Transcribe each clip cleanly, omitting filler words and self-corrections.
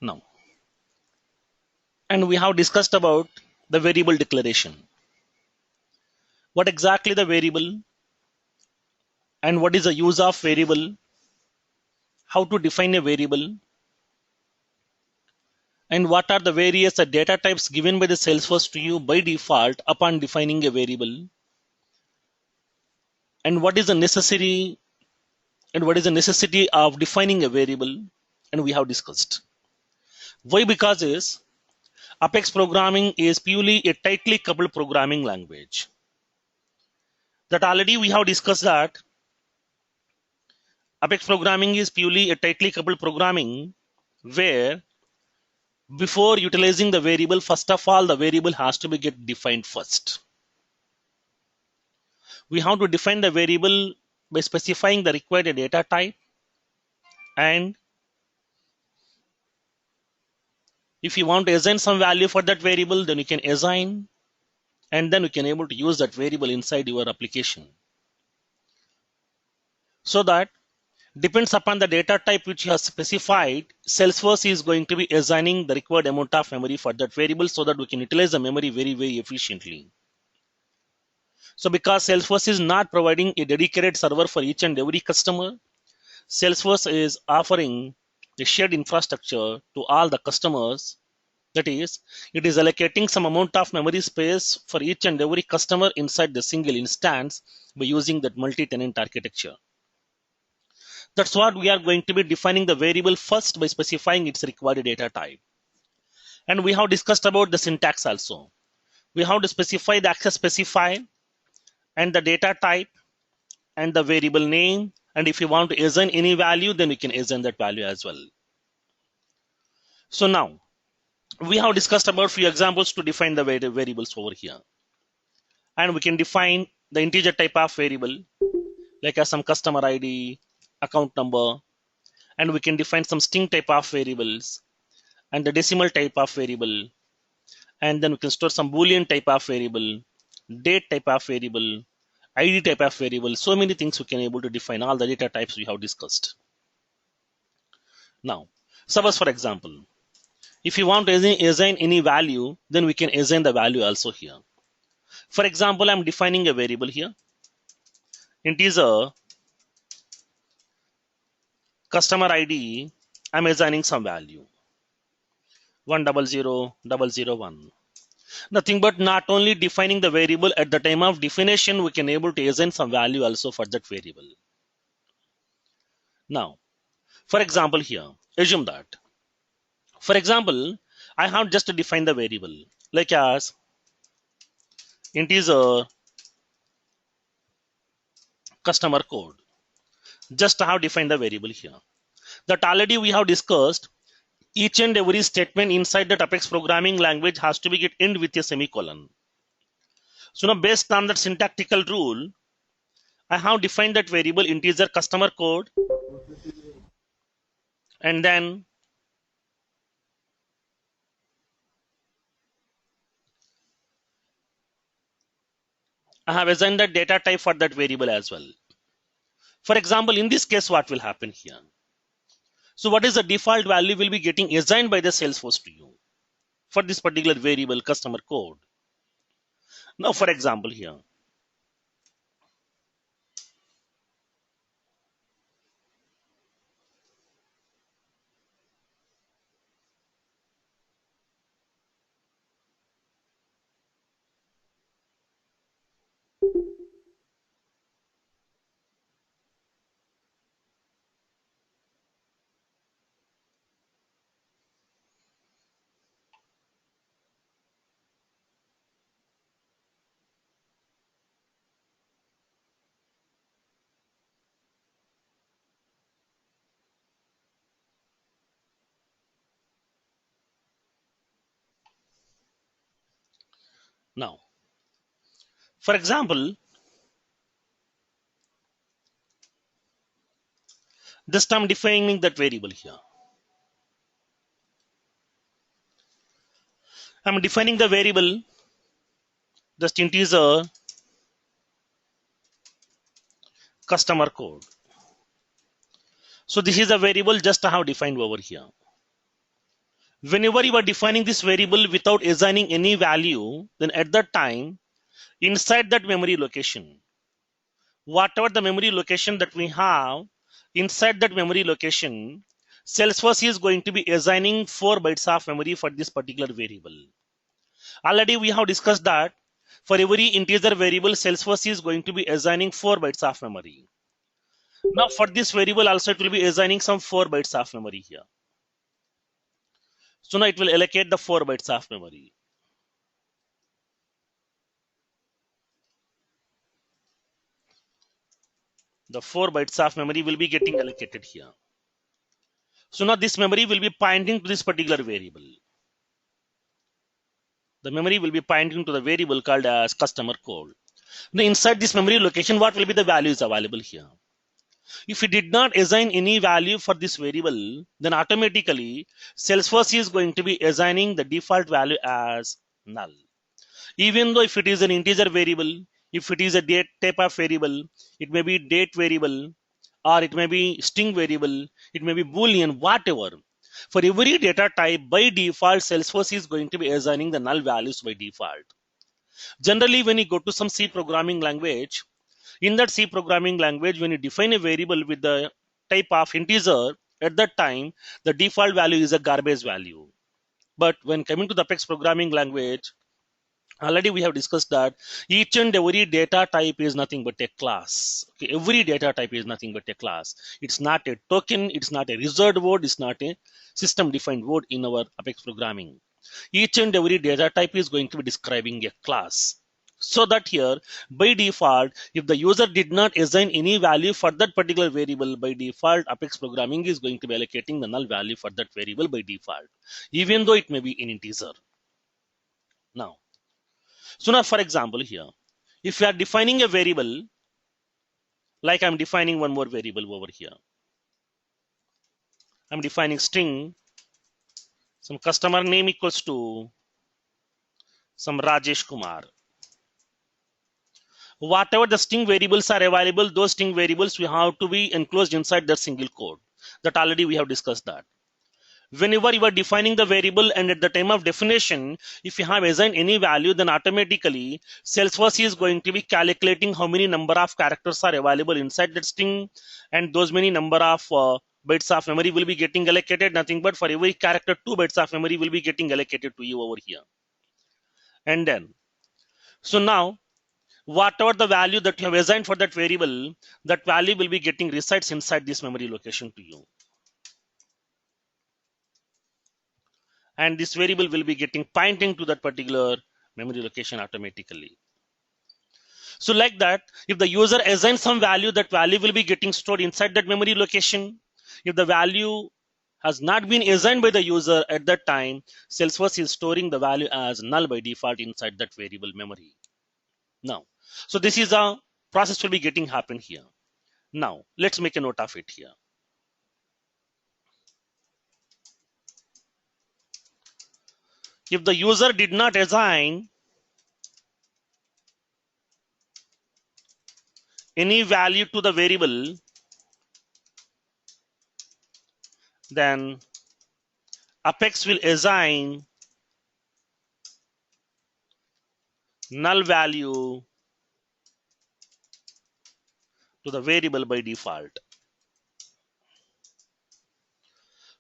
Now, and we have discussed about the variable declaration. What exactly the variable and what is the use of variable, how to define a variable, and what are the various data types given by the Salesforce to you by default upon defining a variable, and what is the necessary and what is the necessity of defining a variable, and we have discussed. Why? Because is Apex programming is purely a tightly coupled programming language. That already we have discussed that Apex programming is purely a tightly coupled programming where before utilizing the variable, first of all, the variable has to be get defined first. We have to define the variable by specifying the required data type, and if you want to assign some value for that variable, then you can assign, and then you can able to use that variable inside your application. So that depends upon the data type which you have specified, Salesforce is going to be assigning the required amount of memory for that variable so that we can utilize the memory very efficiently. So because Salesforce is not providing a dedicated server for each and every customer, Salesforce is offering a shared infrastructure to all the customers. That is, it is allocating some amount of memory space for each and every customer inside the single instance by using that multi-tenant architecture. That's what we are going to be defining the variable first by specifying its required data type. And we have discussed about the syntax also. We have to specify the access specifier and the data type and the variable name. And if you want to assign any value, then we can assign that value as well. So now we have discussed about few examples to define the variables over here. And we can define the integer type of variable like as some customer ID, account number, and we can define some string type of variables and the decimal type of variable, and then we can store some boolean type of variable, date type of variable, id type of variable. So many things we can able to define all the data types we have discussed. Now suppose for example, if you want to assign any value, then we can assign the value also here. For example, I'm defining a variable here, integer customer ID. I'm assigning some value 100001. Nothing but not only defining the variable at the time of definition, we can able to assign some value also for that variable. Now for example here, assume that for example I have just defined the variable like as integer customer code. Just have defined the variable here. That already we have discussed, each and every statement inside that Apex programming language has to be get end with a semicolon. So now based on that syntactical rule, I have defined that variable integer customer code, and then I have assigned the data type for that variable as well. For example, in this case, what will happen here? So what is the default value will be getting assigned by the Salesforce to you for this particular variable customer code. Now, for example here, now, for example, just I'm defining that variable here. I'm defining the variable just integer customer code. So this is a variable just I have defined over here. Whenever you are defining this variable without assigning any value, then at that time, inside that memory location, whatever the memory location that we have, inside that memory location, Salesforce is going to be assigning 4 bytes of memory for this particular variable. Already we have discussed that for every integer variable, Salesforce is going to be assigning 4 bytes of memory. Now for this variable also it will be assigning some 4 bytes of memory here. So now it will allocate the 4 bytes of memory. The 4 bytes of memory will be getting allocated here. So now this memory will be pointing to this particular variable. The memory will be pointing to the variable called as customer code. Now inside this memory location, what will be the values available here? If we did not assign any value for this variable, then automatically Salesforce is going to be assigning the default value as null. Even though if it is an integer variable, if it is a date type of variable, it may be date variable, or it may be string variable, it may be boolean, whatever. For every data type, by default, Salesforce is going to be assigning the null values by default. Generally, when you go to some C programming language, in that C programming language, when you define a variable with the type of integer, at that time, the default value is a garbage value. But when coming to the Apex programming language, already we have discussed that each and every data type is nothing but a class. Okay, every data type is nothing but a class. It's not a token, it's not a reserved word, it's not a system defined word in our Apex programming. Each and every data type is going to be describing a class. So that here, by default, if the user did not assign any value for that particular variable, by default, Apex programming is going to be allocating the null value for that variable by default, even though it may be an integer. Now, so now for example here, if we are defining a variable, like I'm defining one more variable over here. I'm defining string, some customer name equals to some Rajesh Kumar. Whatever the string variables are available, those string variables we have to be enclosed inside that single code. That already we have discussed that. Whenever you are defining the variable and at the time of definition, if you have assigned any value, then automatically Salesforce is going to be calculating how many number of characters are available inside that string, and those many number of bytes of memory will be getting allocated. Nothing but for every character, 2 bytes of memory will be getting allocated to you over here. And then, so now, whatever the value that you have assigned for that variable, that value will be getting resides inside this memory location to you. And this variable will be getting pointing to that particular memory location automatically. So like that, if the user assigns some value, that value will be getting stored inside that memory location. If the value has not been assigned by the user at that time, Salesforce is storing the value as null by default inside that variable memory. Now, so this is a process will be getting happen here. Now, let's make a note of it here. If the user did not assign any value to the variable, then Apex will assign null value to the variable by default.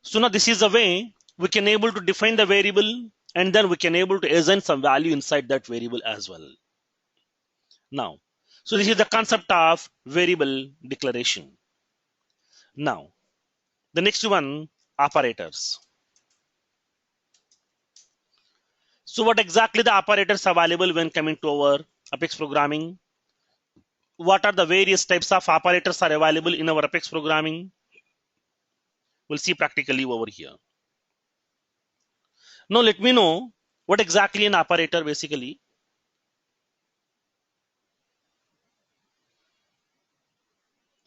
So now this is the way we can able to define the variable, and then we can able to assign some value inside that variable as well. Now, so this is the concept of variable declaration. Now, the next one, operators. So what exactly the operators available when coming to our Apex programming? What are the various types of operators are available in our Apex programming? We'll see practically over here. Now let me know what exactly an operator basically.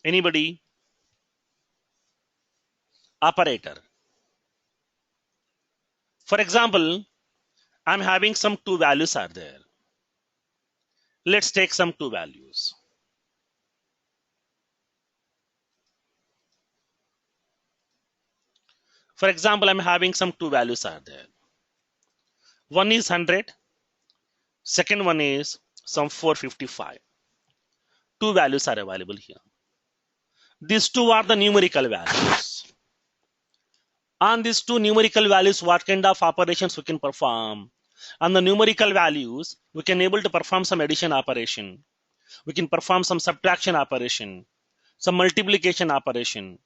Anybody? Operator. For example, I'm having some two values are there. Let's take some two values. For example, I'm having some two values are there. One is 100, second one is some 455. Two values are available here. These two are the numerical values. On these two numerical values, what kind of operations we can perform? On the numerical values, we can able to perform some addition operation. We can perform some subtraction operation, some multiplication operation,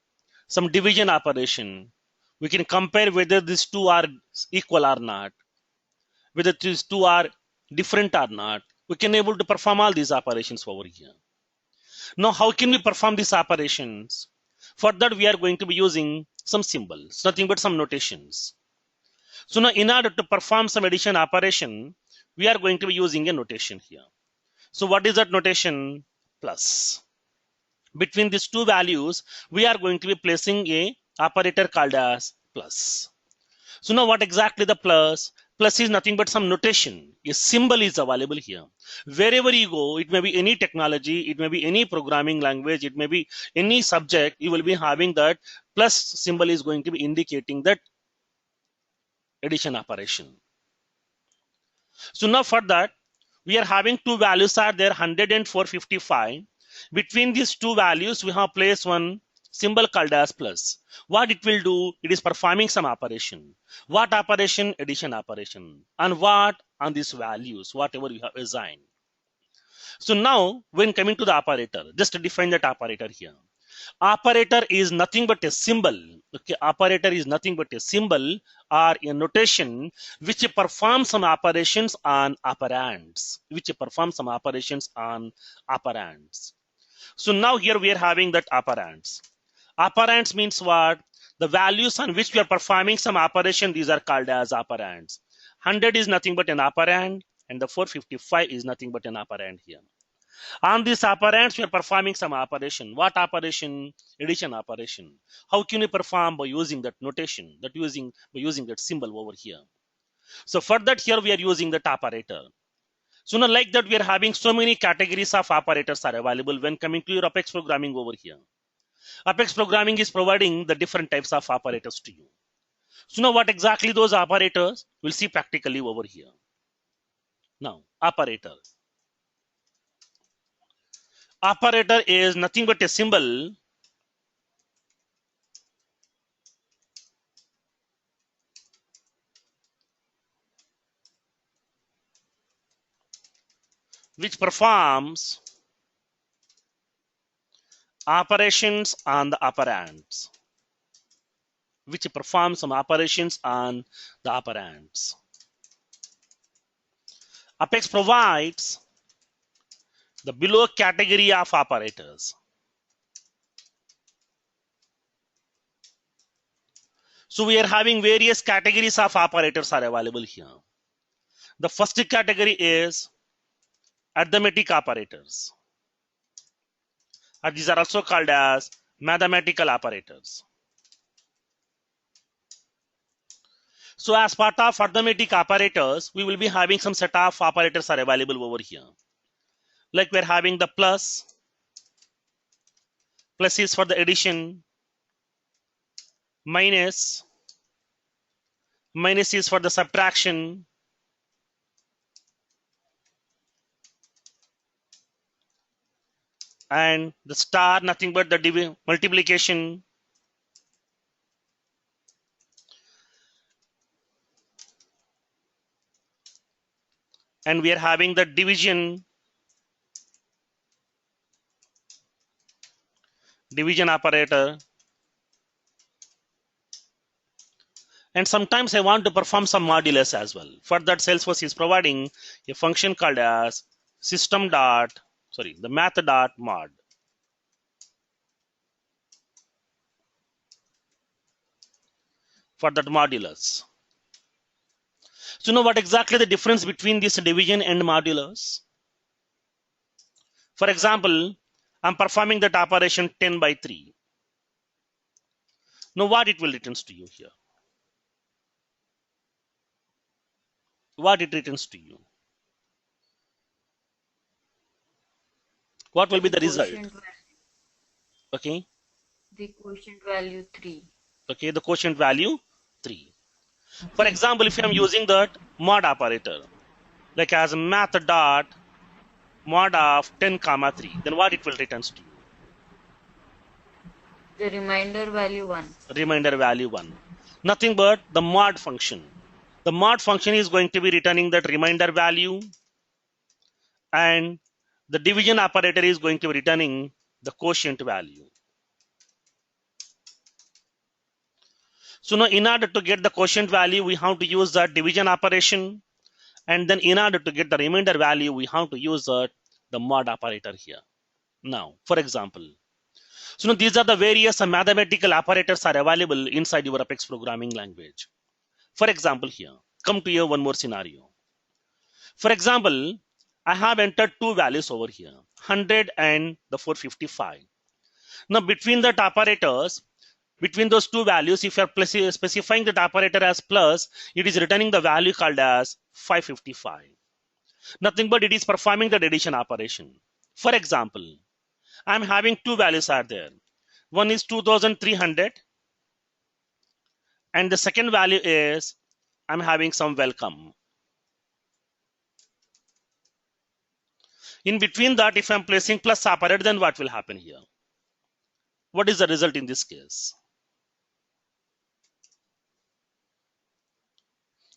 some division operation. We can compare whether these two are equal or not, whether these two are different or not. We can able to perform all these operations over here. Now, how can we perform these operations? For that, we are going to be using some symbols, nothing but some notations. So now, in order to perform some addition operation, we are going to be using a notation here. So what is that notation? Plus. Between these two values, we are going to be placing a operator called as plus. So now what exactly the plus? Plus is nothing but some notation. A symbol is available here. Wherever you go, it may be any technology, it may be any programming language, it may be any subject, you will be having that plus symbol is going to be indicating that addition operation. So now for that, we are having two values are there, 100 and 455. Between these two values, we have placed one symbol called as plus. What it will do, it is performing some operation. What operation? Addition operation. And what? On these values, whatever you have assigned. So now, when coming to the operator, just define that operator here. Operator is nothing but a symbol. Okay, operator is nothing but a symbol or a notation which performs some operations on operands. Which performs some operations on operands. So now here we are having that operands. Operands means what? The values on which we are performing some operation, these are called as operands. 100 is nothing but an operand, and the 455 is nothing but an operand here. On these operands, we are performing some operation. What operation? Addition operation. How can we perform? By using that notation, by using that symbol over here. So for that, here we are using that operator. So now like that, we are having so many categories of operators are available when coming to your Apex programming over here. Apex programming is providing the different types of operators to you. So now what exactly those operators? We'll see practically over here. Now, operator. Operator is nothing but a symbol which performs operations on the operands. Which performs some operations on the operands. Apex provides the below category of operators. So we are having various categories of operators are available here. The first category is arithmetic operators. These are also called as mathematical operators. So as part of arithmetic operators, we will be having some set of operators are available over here. Like we're having the plus. Plus is for the addition. Minus. Minus is for the subtraction. And the star, nothing but the multiplication. And we are having the division operator. And sometimes I want to perform some modulus as well. For that, Salesforce is providing a function called as the math.mod. For that modulus. So now what exactly the difference between this division and modulus? For example, I'm performing that operation 10 by 3. Now what it will returns to you here? What it returns to you? What will be the result? Okay. The quotient value 3. Okay, the quotient value 3. For example, if I'm using that mod operator, like as math dot mod of 10 comma 3, then what it will returns to you? The remainder value 1. Remainder value 1. Nothing but the mod function. The mod function is going to be returning that remainder value, and the division operator is going to be returning the quotient value. So now in order to get the quotient value, we have to use that division operation. And then in order to get the remainder value, we have to use the mod operator here. Now, for example, so now these are the various mathematical operators are available inside your Apex programming language. For example, here, come to here one more scenario. For example, I have entered two values over here, 100 and the 455. Now, between the operators, between those two values, if you are specifying that operator as plus, it is returning the value called as 555. Nothing but it is performing the addition operation. For example, I'm having two values are there. One is 2300 and the second value is I'm having some welcome. In between that, if I'm placing plus operator, then what will happen here? What is the result in this case?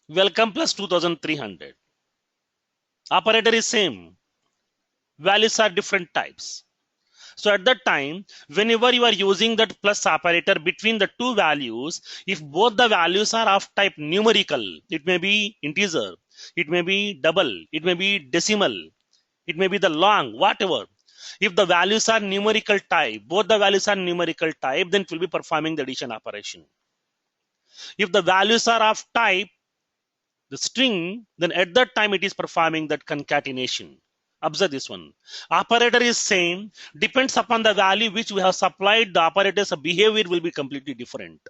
Welcome plus 2300. Operator is same. Values are different types. So at that time, whenever you are using that plus operator between the two values, if both the values are of type numerical, it may be integer, it may be double, it may be decimal, it may be the long, whatever. If the values are numerical type, both the values are numerical type, then it will be performing the addition operation. If the values are of type the string, then at that time it is performing that concatenation. Observe this one. Operator is same, depends upon the value which we have supplied, the operator's behavior will be completely different.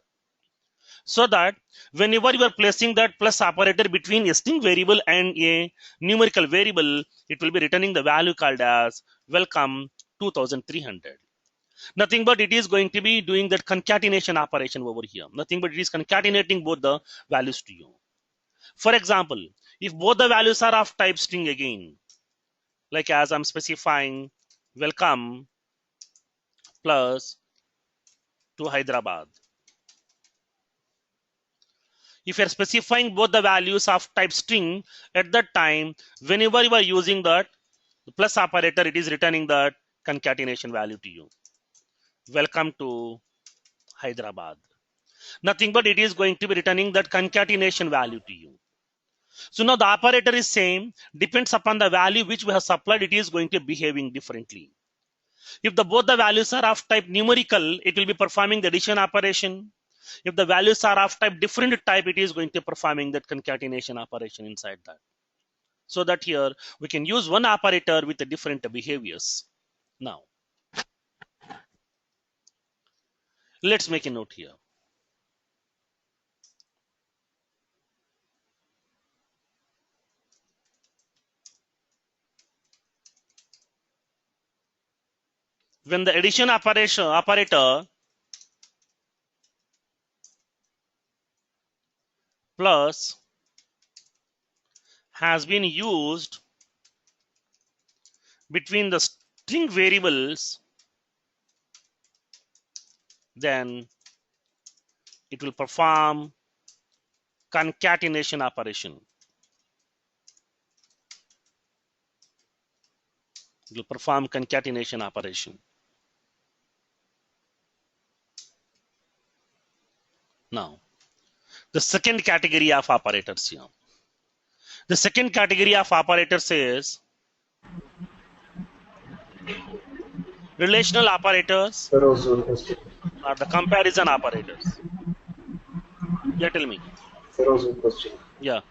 So that whenever you are placing that plus operator between a string variable and a numerical variable, it will be returning the value called as welcome 2300. Nothing but it is going to be doing that concatenation operation over here. Nothing but it is concatenating both the values to you. For example, if both the values are of type string again, like as I'm specifying welcome plus to Hyderabad. If you're specifying both the values of type string, at that time, whenever you are using that the plus operator, it is returning that concatenation value to you. Welcome to Hyderabad. Nothing but it is going to be returning that concatenation value to you. So now the operator is same, depends upon the value which we have supplied, it is going to be behaving differently. If both the values are of type numerical, it will be performing the addition operation. If the values are of type different type, it is going to be performing that concatenation operation inside that. So that here we can use one operator with the different behaviors. Now, let's make a note here. When the addition operator plus has been used between the string variables, then it will perform concatenation operation. It will perform concatenation operation. Now, the second category of operators here. The second category of operators is relational operators There was one question. or the comparison operators. Yeah, tell me. There was one question. Yeah.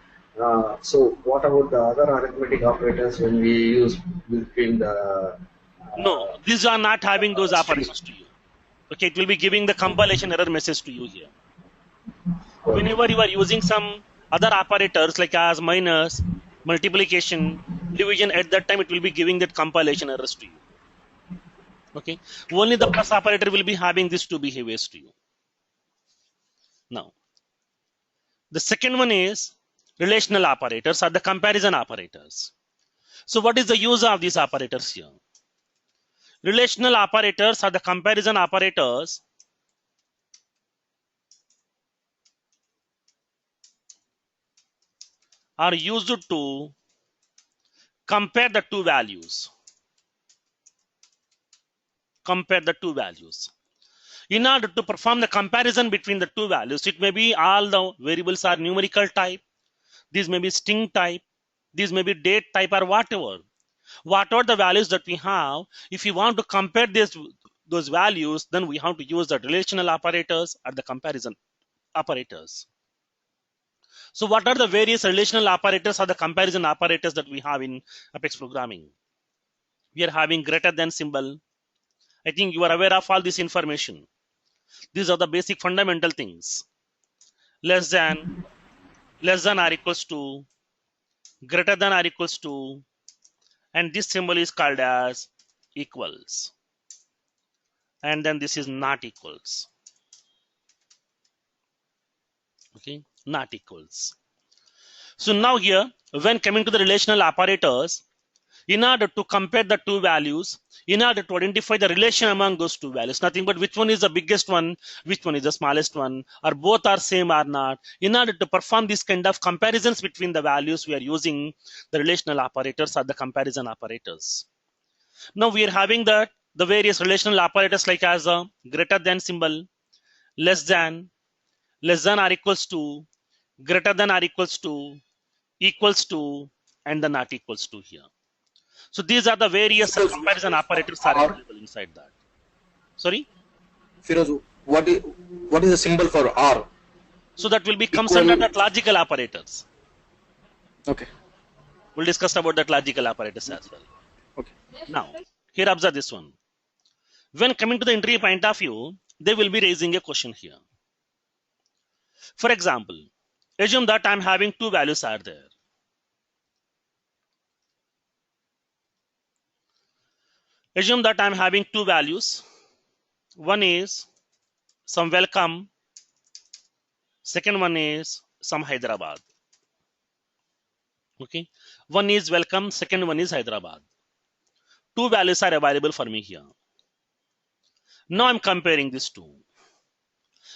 So what about the other arithmetic operators when we use between the No, these are not having those operations to you. Okay, it will be giving the compilation error message to you here. Whenever you are using some other operators like as minus, multiplication, division, at that time it will be giving that compilation errors to you. Okay, only the plus operator will be having these two behaviors to you. Now, the second one is relational operators or the comparison operators. So what is the use of these operators here? Relational operators or the comparison operators are used to compare the two values. Compare the two values. In order to perform the comparison between the two values, it may be all the variables are numerical type, these may be string type, these may be date type or whatever. Whatever the values that we have, if you want to compare those values, then we have to use the relational operators or the comparison operators. So what are the various relational operators or the comparison operators that we have in Apex programming? We are having greater than symbol. I think you are aware of all this information. These are the basic fundamental things. Less than or equals to, greater than or equals to, and this symbol is called as equals. And then this is not equals. Okay, not equals. So now here, when coming to the relational operators, in order to compare the two values, in order to identify the relation among those two values, nothing but which one is the biggest one, which one is the smallest one, or both are same or not, in order to perform this kind of comparisons between the values, we are using the relational operators or the comparison operators. Now we are having the various relational operators like as a greater than symbol, less than or equals to, greater than or equals to, and the not equals to here. So these are the various comparison operators are available inside that. Sorry? Firoz, what is the symbol for R? So that will be comes under that logical operators. Okay. We'll discuss about that logical operators as well. Okay. Now, here observe this one. When coming to the interview point of view, they will be raising a question here. For example, assume that I'm having two values are there. Assume that I'm having two values. One is some welcome. Second one is some Hyderabad. Okay. One is welcome. Second one is Hyderabad. Two values are available for me here. Now I'm comparing these two.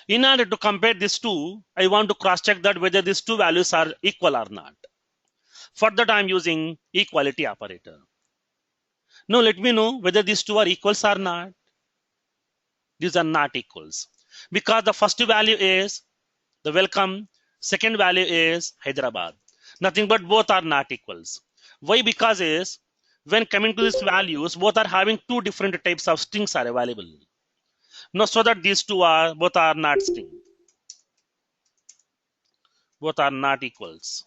In order to compare these two, I want to cross check that whether these two values are equal or not. For that, I'm using equality operator. Now let me know whether these two are equals or not. These are not equals because the first value is the welcome, second value is Hyderabad. Nothing but both are not equals. Why? Because is when coming to these values, both are having two different types of strings are available. Now so that these two are both are not string. Both are not equals.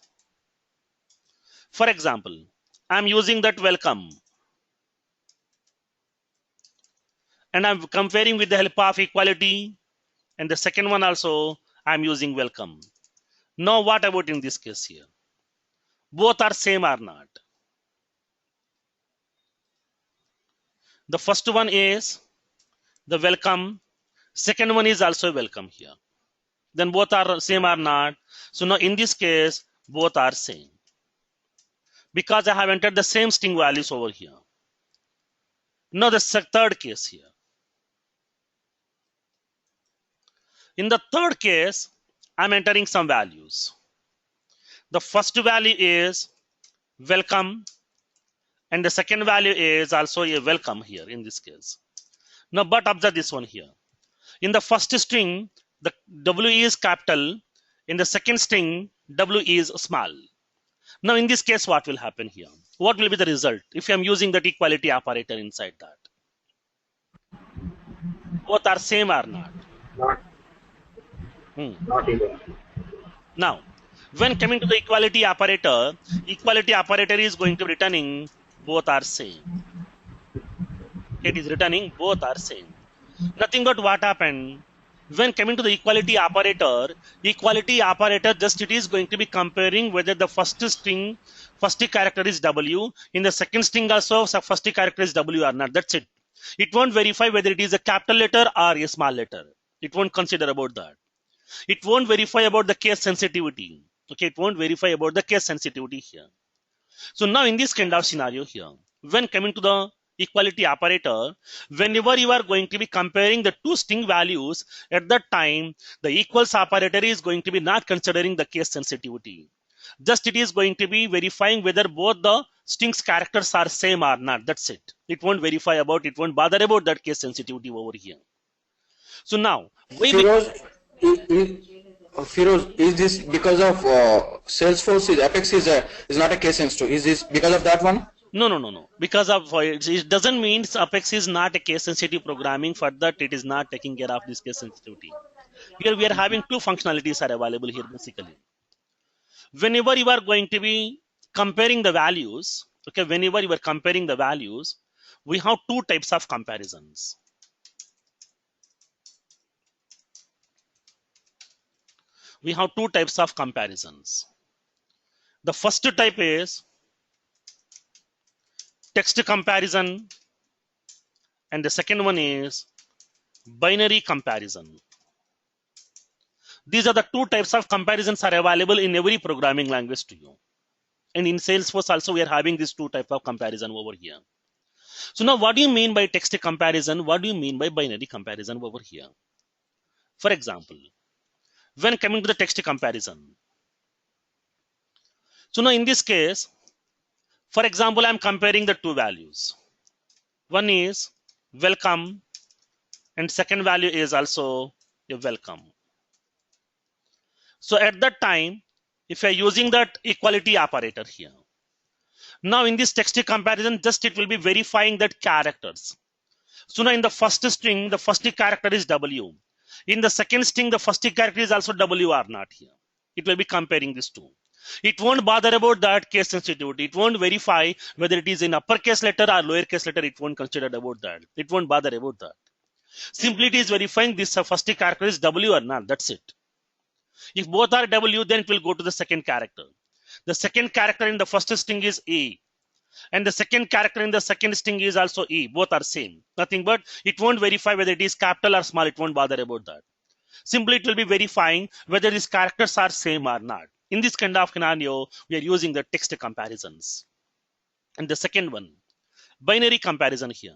For example, I'm using that welcome. And I'm comparing with the help of equality. And the second one also, I'm using welcome. Now what about in this case here? Both are same or not? The first one is the welcome. Second one is also welcome here. Then both are same or not? So now in this case, both are same. Because I have entered the same string values over here. Now the third case here. In the third case, I'm entering some values. The first value is welcome, and the second value is also a welcome here in this case. Now, but observe this one here. In the first string, the W is capital. In the second string, W is small. Now, in this case, what will happen here? What will be the result if I'm using that equality operator inside that? Both are same or not? Not even. Now, when coming to the equality operator is going to be returning both are same. It is returning both are same. Nothing but what happened when coming to the equality operator just it is going to be comparing whether the first character is W, in the second string also first character is W or not. That's it. It won't verify whether it is a capital letter or a small letter. It won't consider about that. It won't verify about the case sensitivity. Okay, it won't verify about the case sensitivity here. So now in this kind of scenario here, when coming to the equality operator, whenever you are going to be comparing the two string values, at that time, the equals operator is going to be not considering the case sensitivity. Just it is going to be verifying whether both the strings characters are same or not. That's it. It won't verify about, it won't bother about that case sensitivity over here. So now, Firoz, Firoz, is this because of Salesforce? Apex is not a case sensitive. Is this because of that one? No. Because of it doesn't mean Apex is not a case sensitive programming. For that, it is not taking care of this case sensitivity. Here we are having two functionalities are available here basically. Whenever you are going to be comparing the values, okay, whenever you are comparing the values, we have two types of comparisons. We have two types of comparisons. The first type is text comparison, and the second one is binary comparison. These are the two types of comparisons are available in every programming language to you. And in Salesforce also we are having these two type of comparison over here. So now what do you mean by text comparison? What do you mean by binary comparison over here? For example, when coming to the text comparison. So now in this case, for example, I'm comparing the two values. One is welcome and second value is also a welcome. So at that time, if you're using that equality operator here, now in this text comparison, just it will be verifying that characters. So now in the first string, the first character is W. In the second string, the first character is also W or not here. It will be comparing these two. It won't bother about that case sensitivity. It won't verify whether it is in uppercase letter or lowercase letter. It won't consider about that. It won't bother about that. Simply it is verifying this first character is W or not. That's it. If both are W, then it will go to the second character. The second character in the first string is A. And the second character in the second string is also E. Both are same. Nothing but it won't verify whether it is capital or small. It won't bother about that. Simply it will be verifying whether these characters are same or not. In this kind of scenario, we are using the text comparisons. And the second one, binary comparison here.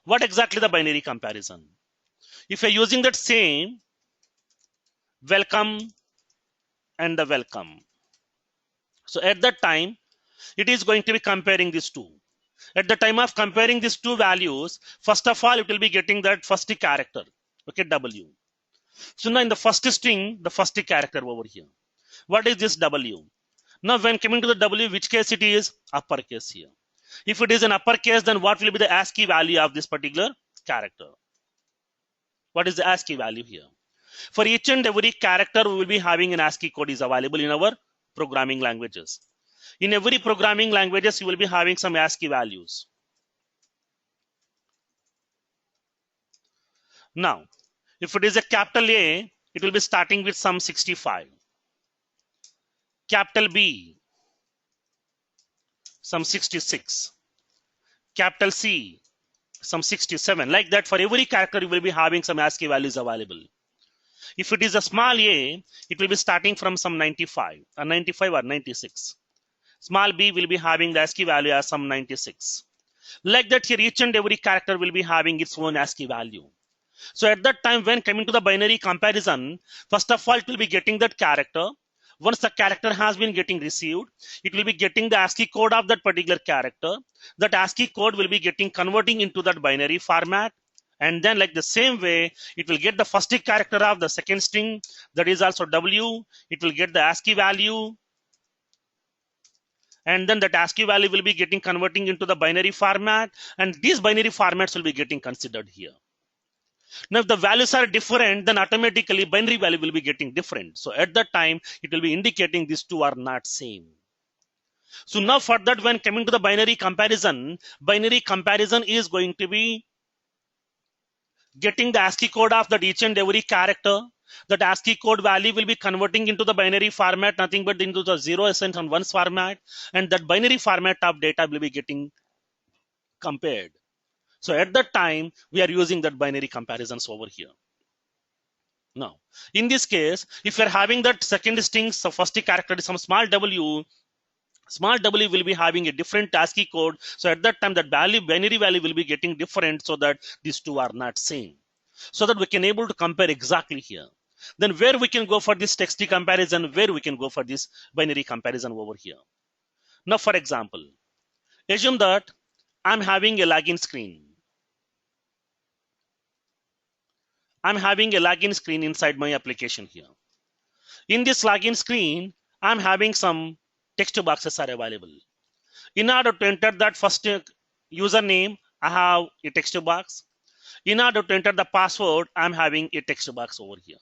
What exactly the binary comparison? If you're using that same welcome and the welcome. So at that time, it is going to be comparing these two. At the time of comparing these two values, first of all, it will be getting that first character, okay, W. So now in the first string, the first character over here. What is this W? Now when coming to the W, which case it is? Uppercase here. If it is an uppercase, then what will be the ASCII value of this particular character? What is the ASCII value here? For each and every character, we will be having an ASCII code is available in our programming languages. In every programming languages, you will be having some ASCII values. Now, if it is a capital A, it will be starting with some 65. Capital B, some 66. Capital C, some 67. Like that, for every character, you will be having some ASCII values available. If it is a small a, it will be starting from some 95 or 95 or 96. Small b will be having the ASCII value as some 96. Like that, here each and every character will be having its own ASCII value. So at that time, when coming to the binary comparison, first of all, it will be getting that character. Once the character has been getting received, it will be getting the ASCII code of that particular character. That ASCII code will be getting converting into that binary format. And then like the same way, it will get the first character of the second string, that is also W. It will get the ASCII value. And then that ASCII value will be getting converting into the binary format. And these binary formats will be getting considered here. Now, if the values are different, then automatically binary value will be getting different. So at that time, it will be indicating these two are not same. So now for that, when coming to the binary comparison is going to be getting the ASCII code of that each and every character. That ASCII code value will be converting into the binary format, nothing but into the 0, essence, and 1's format. And that binary format of data will be getting compared. So at that time, we are using that binary comparisons over here. Now, in this case, if you're having that second string, so first character is some small w will be having a different ASCII code. So at that time, that value, binary value will be getting different, so that these two are not same. So that we can able to compare exactly here. Then where we can go for this text comparison, where we can go for this binary comparison over here. Now, for example, assume that I'm having a login screen. I'm having a login screen inside my application here. In this login screen, I'm having some text boxes are available. In order to enter that first username, I have a text box. In order to enter the password, I'm having a text box over here.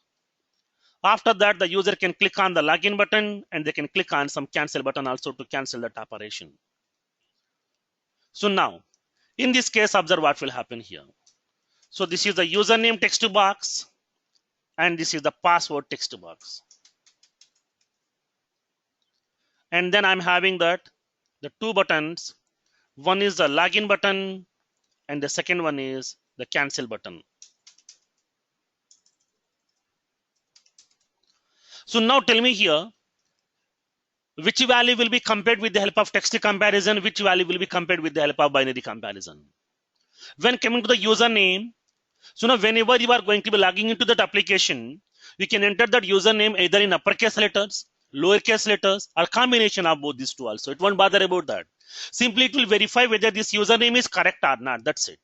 After that, the user can click on the login button and they can click on some cancel button also to cancel that operation. So now, in this case, observe what will happen here. So this is the username text box and this is the password text box. And then I'm having that the two buttons. One is the login button and the second one is the cancel button. So now tell me here, which value will be compared with the help of text comparison, which value will be compared with the help of binary comparison. When coming to the username, so now whenever you are going to be logging into that application, you can enter that username either in uppercase letters, lowercase letters, or combination of both these two also. It won't bother about that. Simply it will verify whether this username is correct or not. That's it.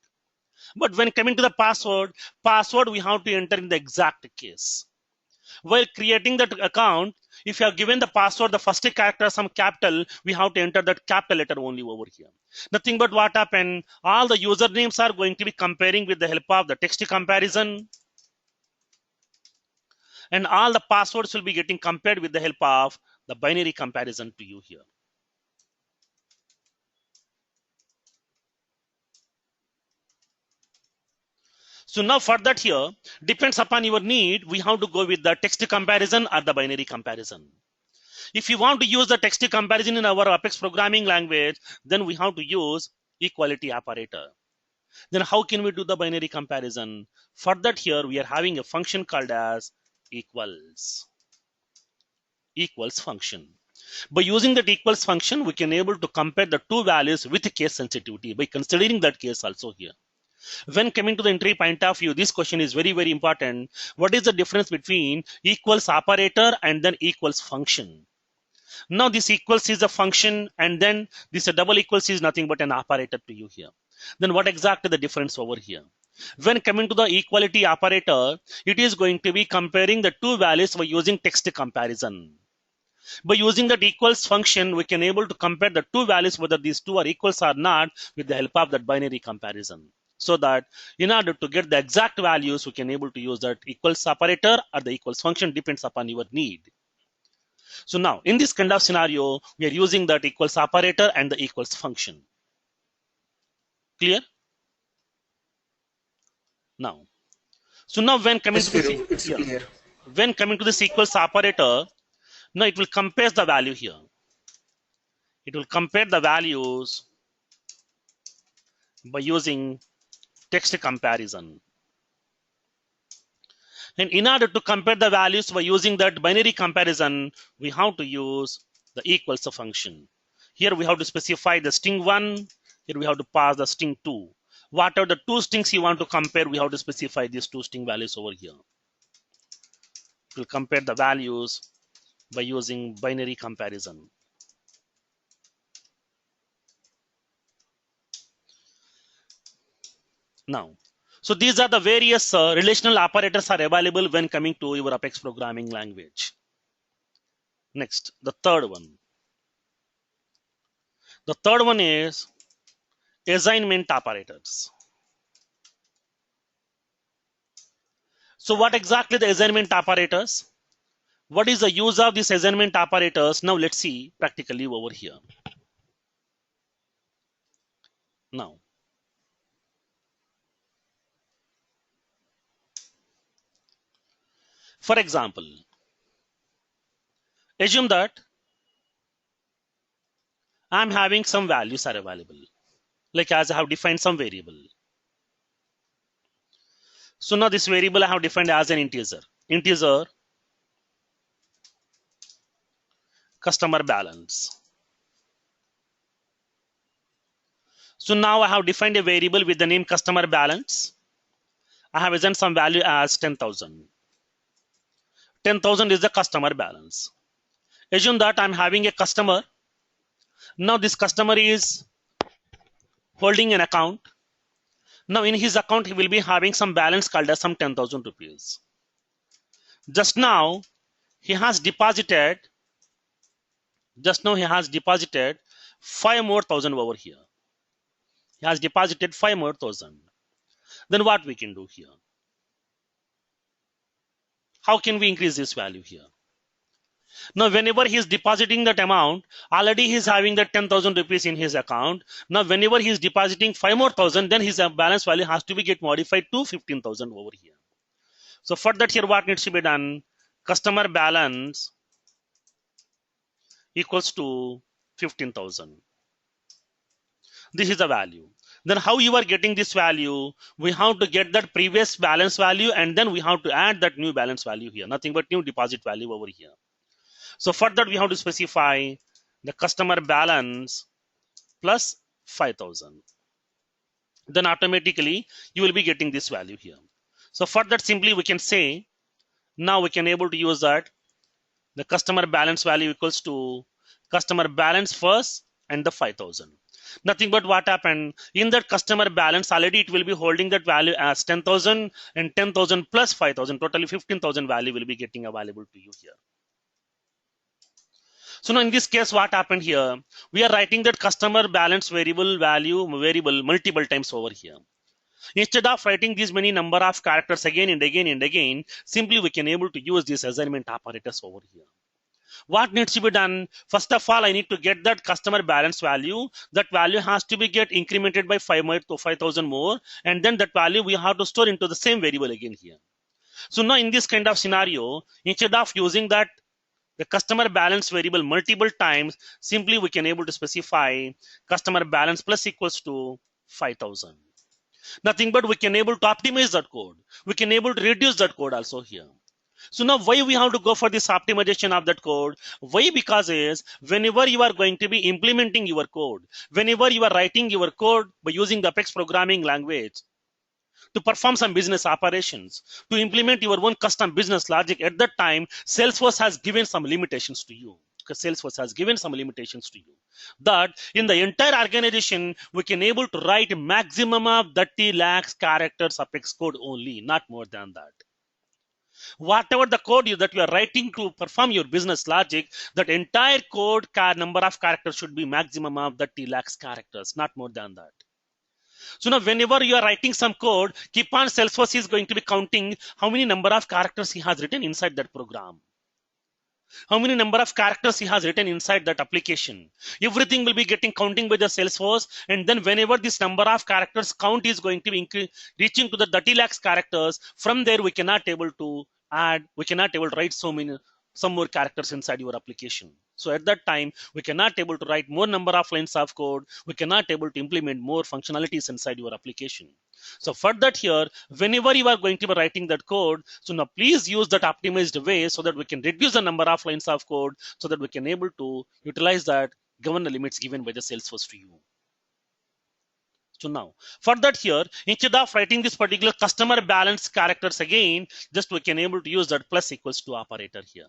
But when coming to the password we have to enter in the exact case. While creating that account, if you have given the password, the first character some capital, we have to enter that capital letter only over here. Nothing but what happened, all the usernames are going to be comparing with the help of the text comparison, and all the passwords will be getting compared with the help of the binary comparison to you here. So now for that here, depends upon your need, we have to go with the text comparison or the binary comparison. If you want to use the text comparison in our Apex programming language, then we have to use equality operator. Then how can we do the binary comparison? For that here, we are having a function called as equals function. By using that equals function, we can able to compare the two values with case sensitivity by considering that case also here. When coming to the entry point of view, this question is very, very important. What is the difference between equals operator and then equals function? Now this equals is a function and then this double equals is nothing but an operator to you here. Then what exactly the difference over here? When coming to the equality operator, it is going to be comparing the two values by using text comparison. By using that equals function, we can able to compare the two values whether these two are equals or not with the help of that binary comparison. So that in order to get the exact values, we can able to use that equals operator or the equals function, depends upon your need. So now in this kind of scenario, we are using that equals operator and the equals function. Clear? Now, so now when coming to this, when coming to this equals operator, now it will compare the value here. It will compare the values by using text comparison. And in order to compare the values by using that binary comparison, we have to use the equals function. Here we have to specify the string 1. Here we have to pass the string 2. What are the two strings you want to compare? We have to specify these two string values over here. It will compare the values by using binary comparison. Now, so these are the various relational operators are available when coming to your Apex programming language. Next, the third one. The third one is assignment operators. So what exactly the assignment operators? What is the use of these assignment operators? Now let's see practically over here. Now, for example, assume that I'm having some values are available, like as I have defined some variable. So now this variable I have defined as an integer. integer customer balance. So now I have defined a variable with the name customer balance. I have assigned some value as 10,000. 10,000 is the customer balance. Assume that I'm having a customer. Now this customer is holding an account. Now in his account, he will be having some balance called as some 10,000 rupees. Just now he has deposited, five more thousand over here. He has deposited five more thousand. Then what we can do here? How can we increase this value here? Now, whenever he is depositing that amount, already he is having that 10,000 rupees in his account. Now, whenever he is depositing five more thousand, then his balance value has to be get modified to 15,000 over here. So for that here, what needs to be done? Customer balance equals to 15,000. This is the value. Then how you are getting this value? We have to get that previous balance value, and then we have to add that new balance value here. Nothing but new deposit value over here. So for that, we have to specify the customer balance plus 5,000. Then automatically you will be getting this value here. So for that, simply we can say, now we can able to use that the customer balance value equals to customer balance first and the 5,000. Nothing but what happened in that customer balance, already it will be holding that value as 10,000, and 10,000 plus 5,000, totally 15,000 value will be getting available to you here. So now in this case, what happened here? We are writing that customer balance variable multiple times over here. Instead of writing these many number of characters again and again and again, simply we can able to use this assignment operators over here. What needs to be done? First of all, I need to get that customer balance value. That value has to be get incremented by 5,000 more, and then that value we have to store into the same variable again here. So now in this kind of scenario, instead of using that the customer balance variable multiple times, simply we can able to specify customer balance plus equals to 5,000. Nothing but we can able to optimize that code. We can able to reduce that code also here. So now why we have to go for this optimization of that code? Why? Because is whenever you are going to be implementing your code, whenever you are writing your code by using the Apex programming language to perform some business operations, to implement your own custom business logic, at that time, Salesforce has given some limitations to you. Because Salesforce has given some limitations to you. That in the entire organization, we can able to write maximum of 30 lakhs characters Apex code only, not more than that. Whatever the code that you are writing to perform your business logic, that entire code number of characters should be maximum of 30 lakhs characters, not more than that. So now whenever you are writing some code, keep on Salesforce is going to be counting how many number of characters he has written inside that program. How many number of characters he has written inside that application. Everything will be getting counting by the Salesforce, and then whenever this number of characters count is going to be reaching to the 30 lakhs characters, from there we cannot able to add, we cannot able to write some more characters inside your application. So at that time, we cannot able to write more number of lines of code. We cannot able to implement more functionalities inside your application. So for that here, whenever you are going to be writing that code, so now please use that optimized way so that we can reduce the number of lines of code, so that we can able to utilize that given the limits given by the Salesforce to you. So now for that here, instead of writing this particular customer balance characters again, just we can able to use that plus equals to operator here.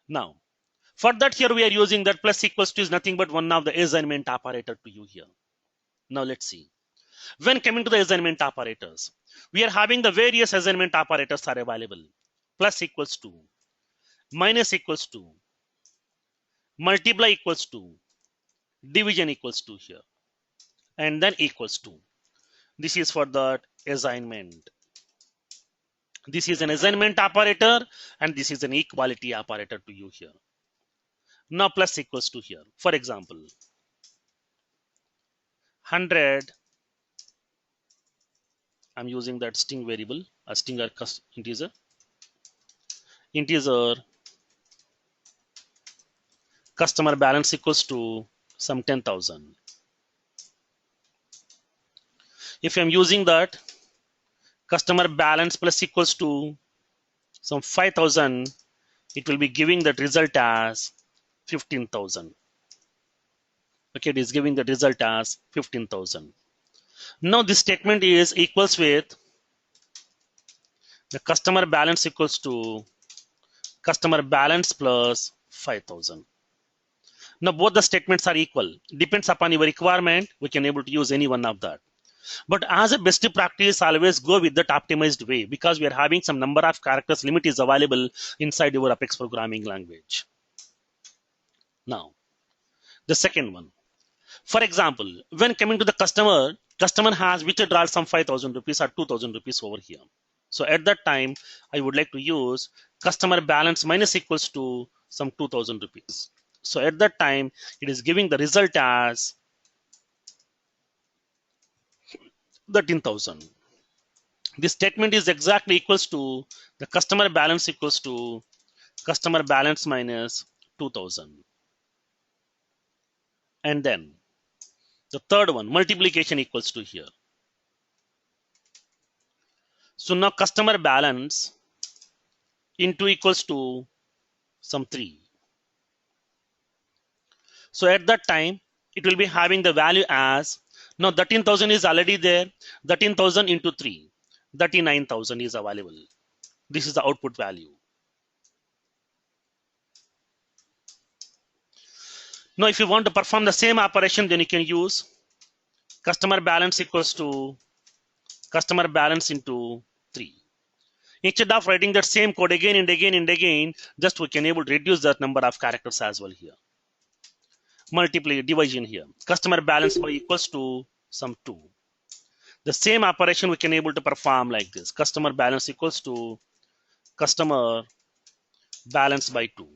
Now for that here, we are using that plus equals to is nothing but one of the assignment operator to you here. Now let's see. When coming to the assignment operators, we are having the various assignment operators are available. Plus equals to, minus equals to, multiply equals to, division equals to here, and then equals to. This is for the assignment. This is an assignment operator, and this is an equality operator to you here. Now plus equals to here. For example, 100. I'm using that string variable, a string or integer. Integer customer balance equals to some 10,000. If I'm using that customer balance plus equals to some 5,000, it will be giving that result as 15,000. Okay, it is giving the result as 15,000. Now this statement is equals with the customer balance equals to customer balance plus 5,000. Now both the statements are equal. Depends upon your requirement, we can able to use any one of that. But as a best practice, always go with that optimized way, because we are having some number of characters limit is available inside your Apex programming language. Now, the second one. For example, when coming to the customer has withdrawn some 5,000 rupees or 2,000 rupees over here. So at that time, I would like to use customer balance minus equals to some 2,000 rupees. So at that time, it is giving the result as 13,000. This statement is exactly equals to the customer balance equals to customer balance minus 2,000. And then the third one, multiplication equals to here. So now customer balance into equals to some 3. So at that time, it will be having the value as, now 13,000 is already there, 13,000 into 3, 39,000 is available. This is the output value. Now if you want to perform the same operation, then you can use customer balance equals to customer balance into 3. Instead of writing that same code again and again and again, just we can able to reduce that number of characters as well here. Multiply division here. Customer balance by equals to some 2. The same operation we can able to perform like this. Customer balance equals to customer balance by 2.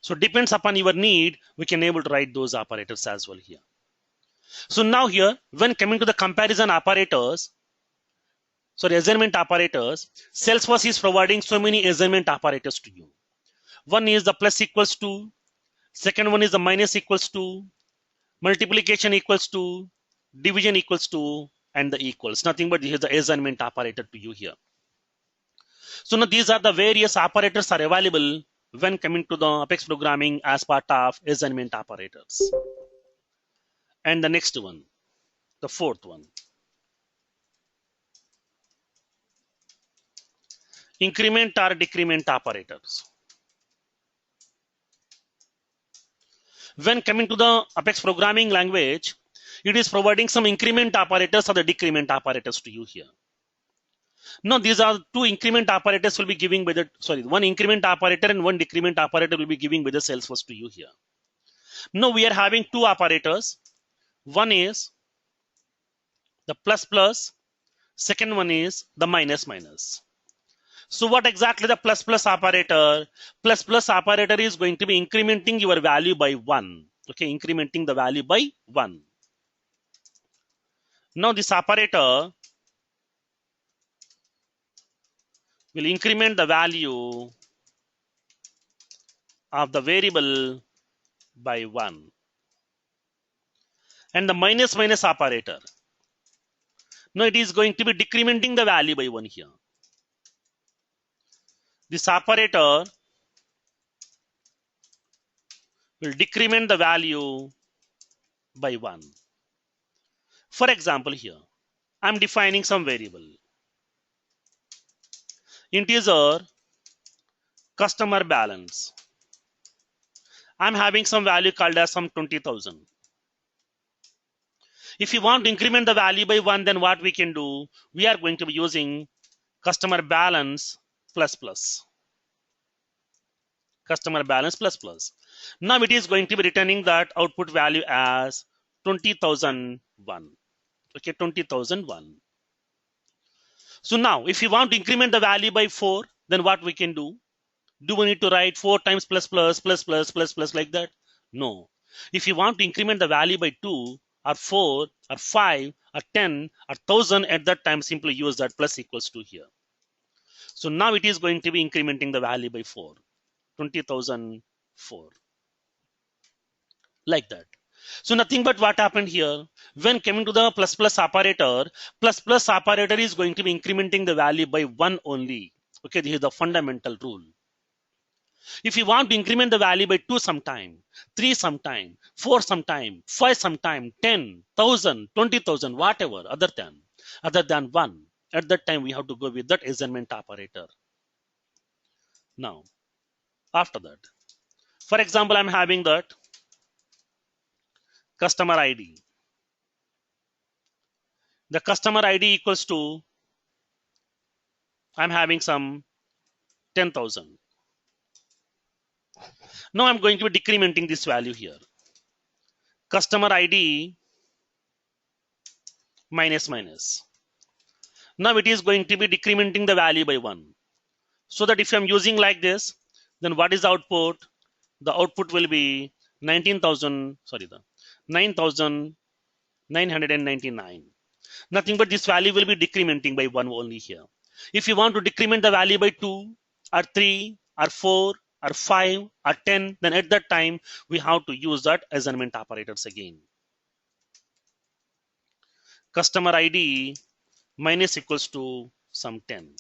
So depends upon your need, we can able to write those operators as well here. So now here, when coming to the comparison operators, sorry, assignment operators, Salesforce is providing so many assignment operators to you. One is the plus equals to, second one is the minus equals to, multiplication equals to, division equals to, and the equals. Nothing but this is the assignment operator to you here. So now these are the various operators are available when coming to the Apex programming as part of assignment operators. And the next one, the fourth one. Increment or decrement operators. When coming to the Apex programming language, it is providing some increment operators or the decrement operators to you here. Now these are two increment operators will be giving by the, sorry, one increment operator and one decrement operator will be giving by the Salesforce to you here. Now we are having two operators. One is the plus plus, second one is the minus minus. So what exactly the plus plus operator? Plus plus operator is going to be incrementing your value by 1. Okay, incrementing the value by 1. Now this operator will increment the value of the variable by 1. And the minus minus operator, now it is going to be decrementing the value by 1 here. This operator will decrement the value by 1. For example here, I'm defining some variable. Integer customer balance. I'm having some value called as some 20,000. If you want to increment the value by 1, then what we can do? We are going to be using customer balance plus plus. Customer balance plus plus. Now it is going to be returning that output value as 20,001. Okay, 20,001. So now if you want to increment the value by 4, then what we can do? Do we need to write 4 times plus plus plus plus plus plus like that? No. If you want to increment the value by 2 or 4 or 5 or 10 or 1,000, at that time simply use that plus equals to here. So now it is going to be incrementing the value by 4. 20,004. Like that. So nothing but what happened here, when coming to the plus plus operator is going to be incrementing the value by 1 only. Okay, this is the fundamental rule. If you want to increment the value by 2 sometime, 3 sometime, 4 sometime, 5 sometime, 10,000, 20,000, whatever, other than 1, at that time we have to go with that assignment operator. Now, after that, for example, I'm having that customer ID. The customer ID equals to, I'm having some 10,000. Now I'm going to be decrementing this value here. Customer ID minus minus. Now it is going to be decrementing the value by 1. So that if I'm using like this, then what is the output? The output will be 9,999. Nothing but this value will be decrementing by 1 only here. If you want to decrement the value by 2 or 3 or 4 or 5 or 10, then at that time we have to use that assignment operators again. Customer ID minus equals to some 10.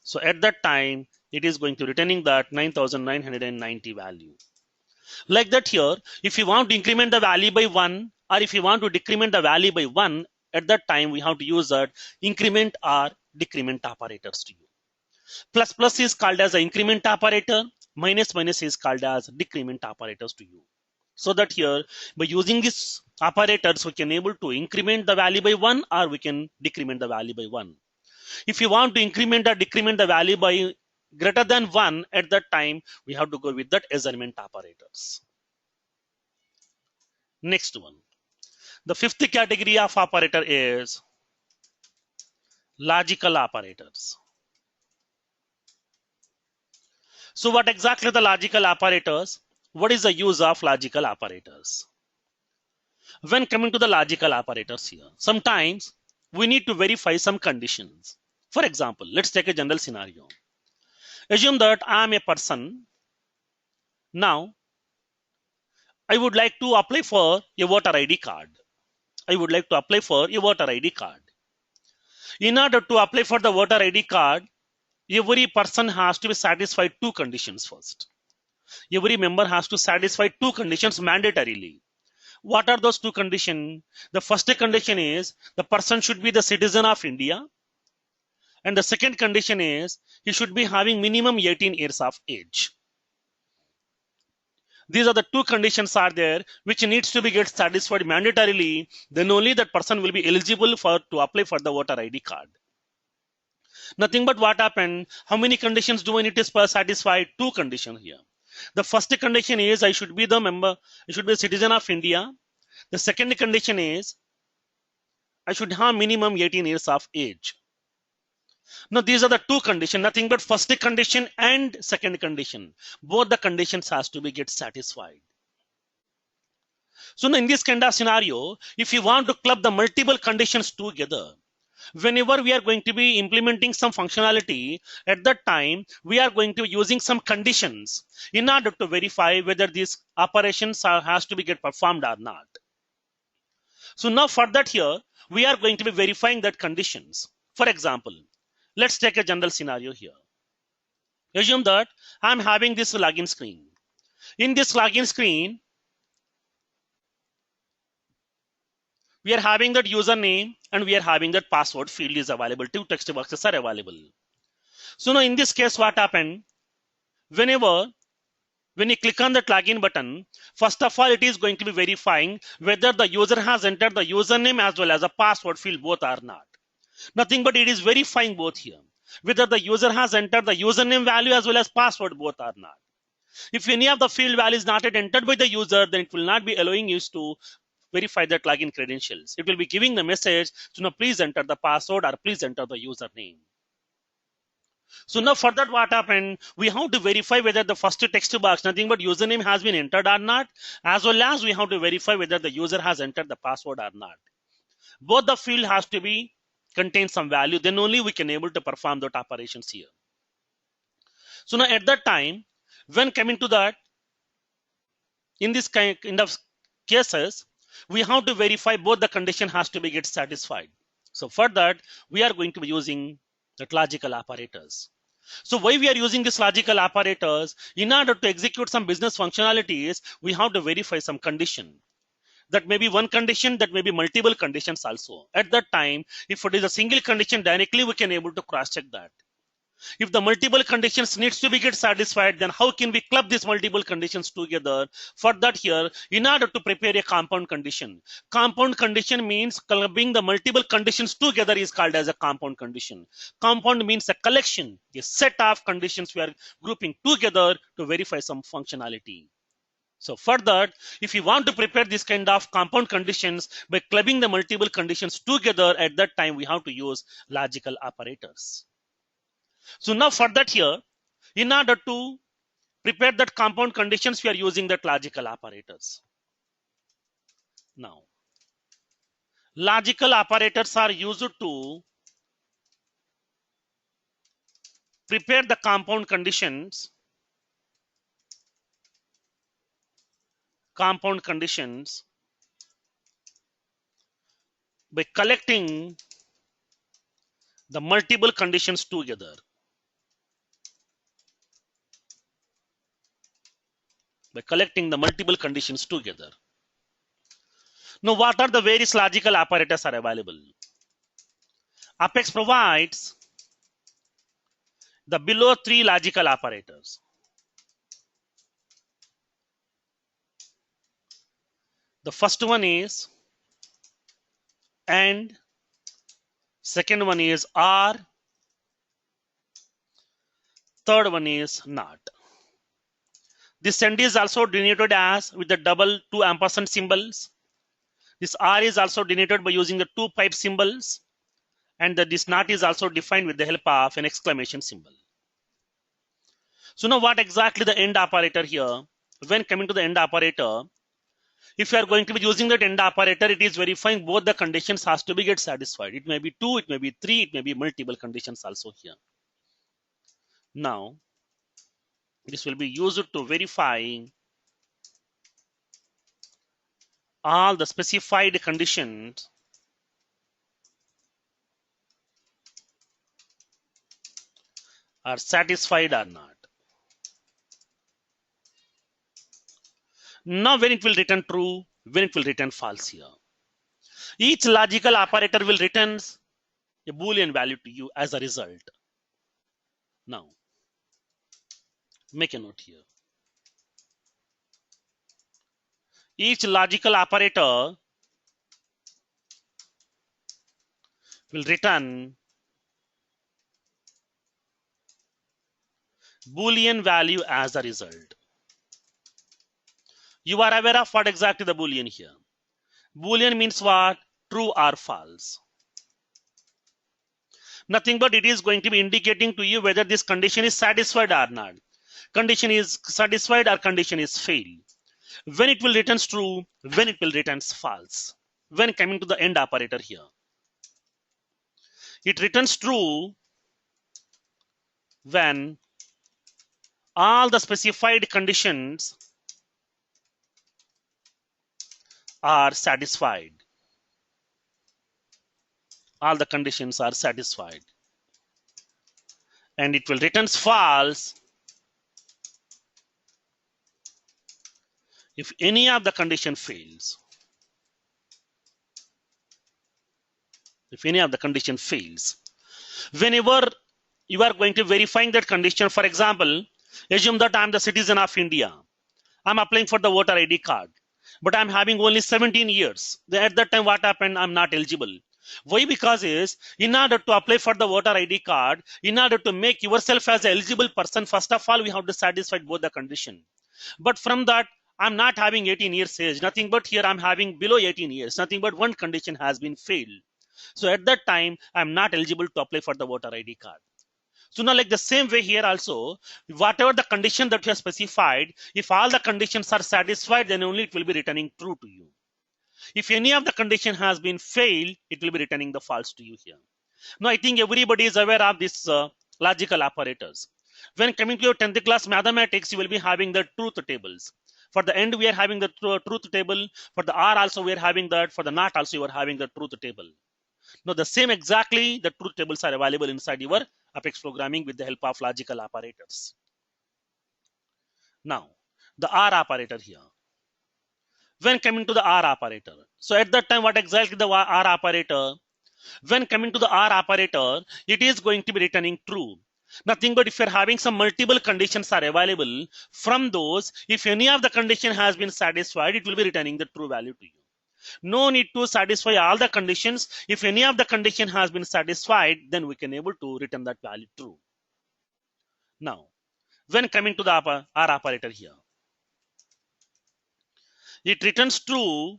So at that time, it is going to returning that 9,990 value. Like that here, if you want to increment the value by 1 or if you want to decrement the value by 1, at that time we have to use that increment or decrement operators to you. Plus plus is called as an increment operator, minus minus is called as decrement operators to you. So that here, by using these operators, we can able to increment the value by 1 or we can decrement the value by 1. If you want to increment or decrement the value by greater than 1, at that time, we have to go with that assignment operators. Next one. The fifth category of operator is logical operators. So what exactly the logical operators? What is the use of logical operators? When coming to the logical operators here, sometimes we need to verify some conditions. For example, let's take a general scenario. Assume that I am a person. Now, I would like to apply for a voter ID card. I would like to apply for a voter ID card. In order to apply for the voter ID card, every person has to be satisfied 2 conditions first. Every member has to satisfy 2 conditions mandatorily. What are those 2 conditions? The first condition is the person should be the citizen of India. And the second condition is he should be having minimum 18 years of age. These are the 2 conditions are there which needs to be get satisfied mandatorily. Then only that person will be eligible to apply for the voter ID card. Nothing but what happened? How many conditions do I need to satisfy? 2 conditions here. The first condition is I should be the member, I should be a citizen of India. The second condition is I should have minimum 18 years of age. Now these are the 2 conditions, nothing but first condition and second condition. Both the conditions has to be get satisfied. So now in this kind of scenario, if you want to club the multiple conditions together, whenever we are going to be implementing some functionality, at that time we are going to be using some conditions in order to verify whether these operations has to be get performed or not. So now for that here, we are going to be verifying that conditions. For example, let's take a general scenario here. Assume that I'm having this login screen. In this login screen, we are having that username and we are having that password field is available. 2 text boxes are available. So now in this case, what happened? When you click on that login button, first of all, it is going to be verifying whether the user has entered the username as well as a password field, both or not. Nothing but it is verifying both here, whether the user has entered the username value as well as password, both or not. If any of the field value is not entered by the user, then it will not be allowing you to verify that login credentials. It will be giving the message, so now please enter the password or please enter the username. So now for that, what happened? We have to verify whether the first text box, nothing but username has been entered or not, as well as we have to verify whether the user has entered the password or not. Both the field has to be contain some value, then only we can able to perform that operations here. So now at that time, when coming to that, in this kind of cases, we have to verify both the condition has to be get satisfied. So for that, we are going to be using that logical operators. So why we are using these logical operators? In order to execute some business functionalities, we have to verify some condition. That may be one condition, that may be multiple conditions also. At that time, if it is a single condition, directly we can able to cross check that. If the multiple conditions needs to be get satisfied, then how can we club these multiple conditions together? For that here, in order to prepare a compound condition means clubbing the multiple conditions together is called as a compound condition. Compound means a collection, a set of conditions we are grouping together to verify some functionality. So further, if you want to prepare this kind of compound conditions by clubbing the multiple conditions together, at that time we have to use logical operators. So now for that here, in order to prepare that compound conditions, we are using that logical operators. Now, logical operators are used to prepare the compound conditions by collecting the multiple conditions together. Now, what are the various logical operators are available? Apex provides the below 3 logical operators. The first one is AND, second one is OR, third one is NOT. This AND is also denoted as with the double 2 ampersand symbols. This OR is also denoted by using the 2 pipe symbols, and this NOT is also defined with the help of an exclamation symbol. So now what exactly the AND operator here? When coming to the AND operator, if you are going to be using that AND operator, it is verifying both the conditions has to be get satisfied. It may be 2, it may be 3, it may be multiple conditions also here. Now, this will be used to verify all the specified conditions are satisfied or not. Now, when it will return true, when it will return false here. Each logical operator will return a Boolean value to you as a result. Now, make a note here. Each logical operator will return Boolean value as a result. You are aware of what exactly the Boolean here. Boolean means what? True or false. Nothing but it is going to be indicating to you whether this condition is satisfied or not. Condition is satisfied or condition is failed. When it will return true, when it will return false. When coming to the AND operator here, it returns true when all the specified conditions are satisfied. All the conditions are satisfied. And it will return false if any of the condition fails. If any of the condition fails. Whenever you are going to verifying that condition, for example, assume that I am the citizen of India. I'm applying for the voter ID card, but I'm having only 17 years. At that time, what happened? I'm not eligible. Why? Because is in order to apply for the voter ID card, in order to make yourself as an eligible person, first of all, we have to satisfy both the condition. But from that, I'm not having 18 years age. Nothing but here I'm having below 18 years. Nothing but one condition has been failed. So at that time, I'm not eligible to apply for the voter ID card. So now like the same way here also, whatever the condition that you have specified, if all the conditions are satisfied, then only it will be returning true to you. If any of the condition has been failed, it will be returning the false to you here. Now I think everybody is aware of this logical operators. When coming to your 10th class mathematics, you will be having the truth tables. For the AND, we are having the truth table. For the OR also, we are having that. For the NOT also, you are having the truth table. Now, the same exactly, the truth tables are available inside your Apex programming with the help of logical operators. Now, the OR operator here. When coming to the OR operator, so at that time, what exactly the OR operator? When coming to the OR operator, it is going to be returning true. Nothing but if you're having some multiple conditions are available, from those, if any of the condition has been satisfied, it will be returning the true value to you. No need to satisfy all the conditions. If any of the condition has been satisfied, then we can able to return that value true. Now, when coming to the OR operator here, it returns true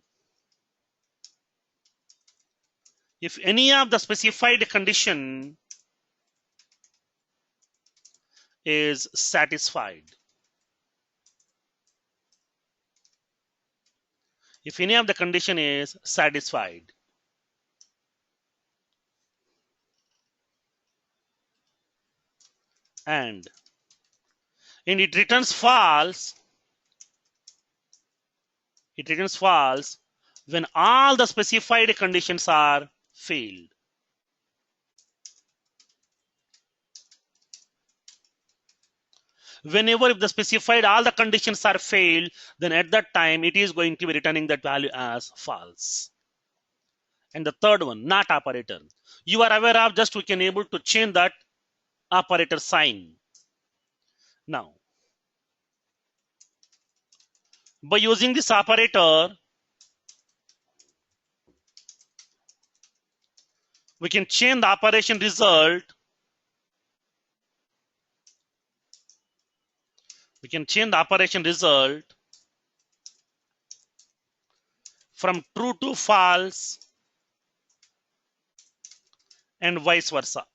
if any of the specified condition is satisfied. If any of the condition is satisfied. And it returns false. It returns false when all the specified conditions are failed. Whenever if the specified all the conditions are failed, then at that time it is going to be returning that value as false. And the third one, not operator. You are aware of, just we can able to change that operator sign. Now, by using this operator, we can change the operation result. We can change the operation result from true to false and vice versa.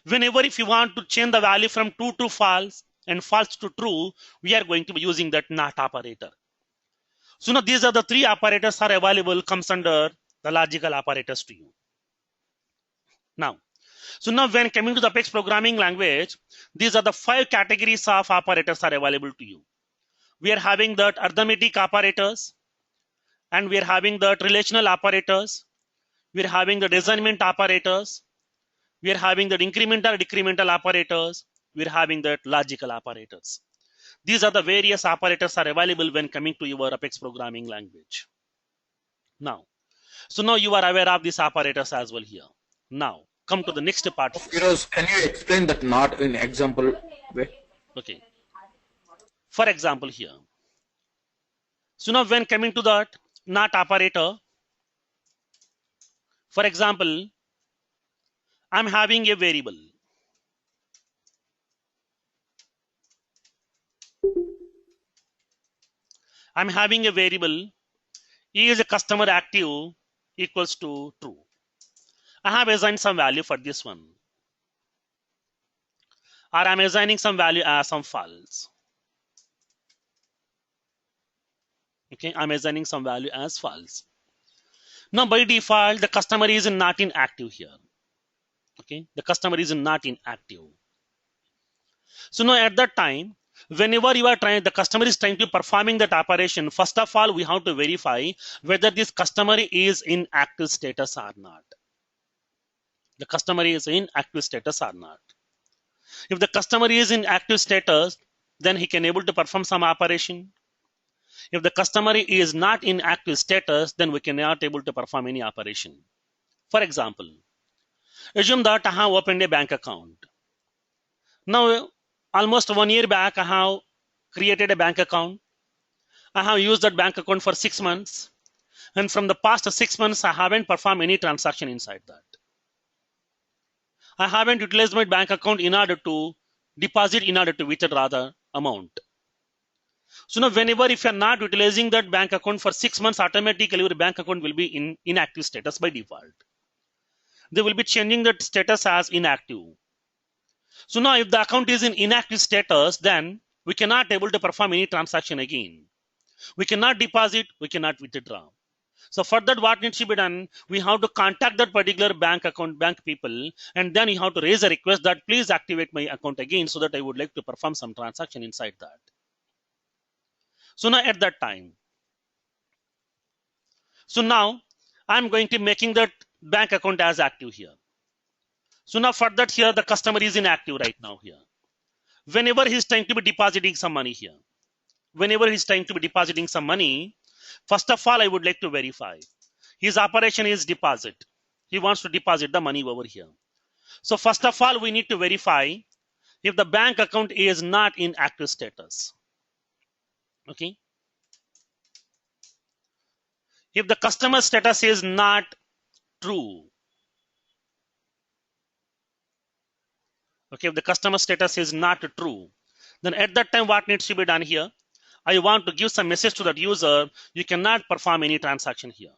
Whenever if you want to change the value from true to false and false to true, we are going to be using that not operator. So now these are the three operators are available, comes under the logical operators to you. Now, so now when coming to the Apex programming language, these are the 5 categories of operators are available to you. We are having that arithmetic operators, and we are having that relational operators. We are having the assignment operators. We are having the incremental decremental operators. We are having that logical operators. These are the various operators are available when coming to your Apex programming language. Now, so now you are aware of these operators as well here. Now, come to the next part. Firoz, can you explain that not in example way? Okay. For example here. So now when coming to that not operator, for example, I'm having a variable. I'm having a variable is a customer active equals to true. I have assigned some value for this one. Or I'm assigning some value as some false. Okay, I'm assigning some value as false. Now by default, the customer is not in active here. Okay, the customer is not in active. So now at that time, whenever you are trying, the customer is trying to performing that operation, first of all, we have to verify whether this customer is in active status or not. The customer is in active status or not. If the customer is in active status, then he can able to perform some operation. If the customer is not in active status, then we cannot able to perform any operation. For example, assume that I have opened a bank account. Now, almost 1 year back, I have created a bank account. I have used that bank account for 6 months. And from the past 6 months, I haven't performed any transaction inside that. I haven't utilized my bank account in order to deposit, in order to withdraw the amount. So now whenever if you're not utilizing that bank account for 6 months, automatically your bank account will be in inactive status by default. They will be changing that status as inactive. So now if the account is in inactive status, then we cannot able to perform any transaction again. We cannot deposit, we cannot withdraw. So for that, what needs to be done? We have to contact that particular bank account, bank people, and then you have to raise a request that please activate my account again so that I would like to perform some transaction inside that. So now at that time, so now I'm going to making that bank account as active here. So now for that here, the customer is inactive right now here. Whenever he's trying to be depositing some money here, whenever he's trying to be depositing some money, first of all, I would like to verify his operation is deposit. He wants to deposit the money over here. So first of all, we need to verify if the bank account is not in active status. Okay. If the customer status is not true, okay, if the customer status is not true, then at that time, what needs to be done here? I want to give some message to that user. You cannot perform any transaction here.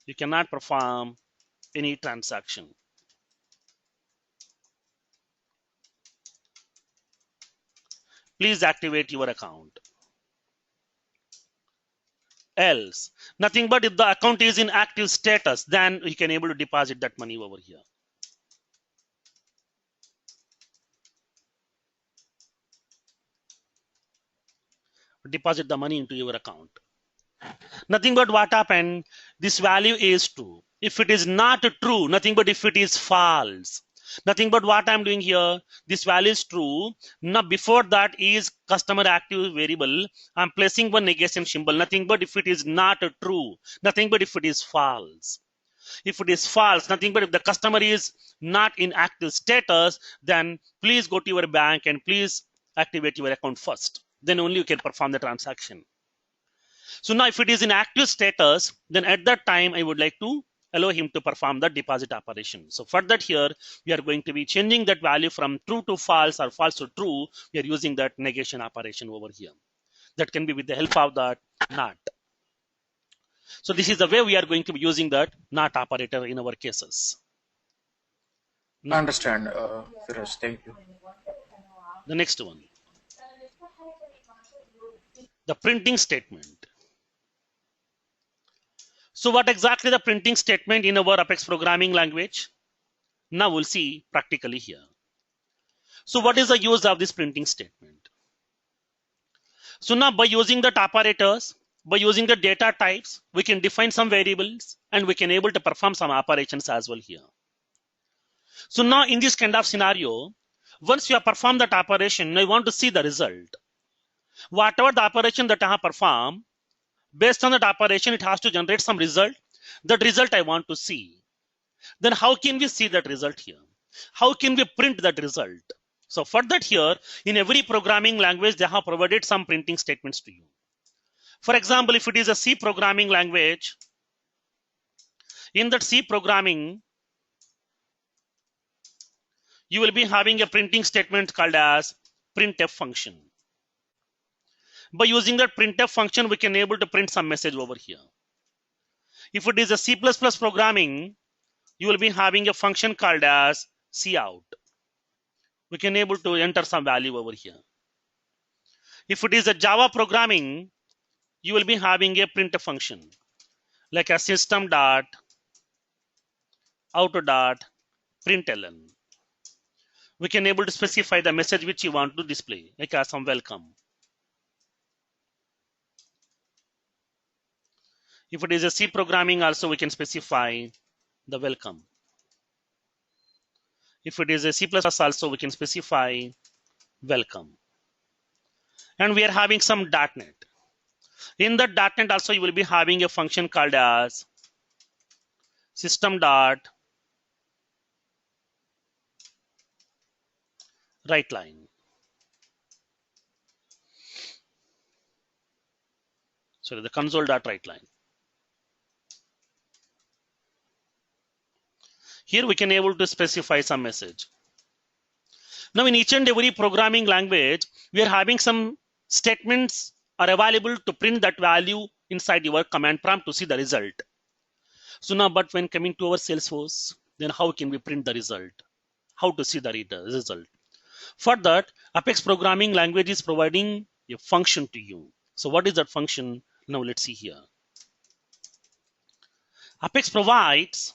You cannot perform any transaction. Please activate your account. Else, nothing but if the account is in active status, then you can able to deposit that money over here. Deposit the money into your account. Nothing but what happened, this value is true. If it is not true, nothing but if it is false. Nothing but what I'm doing here, this value is true. Now before that is customer active variable, I'm placing one negation symbol. Nothing but if it is not true. Nothing but if it is false. If it is false, nothing but if the customer is not in active status, then please go to your bank and please activate your account first. Then only you can perform the transaction. So now if it is in active status, then at that time, I would like to allow him to perform the deposit operation. So for that here, we are going to be changing that value from true to false or false to true. We are using that negation operation over here. That can be with the help of that not. So this is the way we are going to be using that not operator in our cases. I understand, Firoz. Thank you. The next one, the printing statement. So what exactly the printing statement in our Apex programming language? Now we'll see practically here. So what is the use of this printing statement? So now by using the operators, by using the data types, we can define some variables and we can able to perform some operations as well here. So now in this kind of scenario, once you have performed that operation, I want to see the result. Whatever the operation that I have performed, based on that operation, it has to generate some result. That result I want to see. Then how can we see that result here? How can we print that result? So for that here, in every programming language, they have provided some printing statements to you. For example, if it is a C programming language, in that C programming, you will be having a printing statement called as printf function. By using that printf function, we can able to print some message over here. If it is a C++ programming, you will be having a function called as cout. We can able to enter some value over here. If it is a Java programming, you will be having a printf function like a system.out.println. We can able to specify the message which you want to display, like as some welcome. If it is a C programming, also we can specify the welcome. If it is a C++, also we can specify welcome. And we are having some .NET. In that .NET also you will be having a function called as system.writeLine. So the console.writeLine. Here we can able to specify some message. Now in each and every programming language, we are having some statements are available to print that value inside your command prompt to see the result. So now, but when coming to our Salesforce, then how can we print the result? How to see the result? For that, Apex programming language is providing a function to you. So what is that function? Now let's see here. Apex provides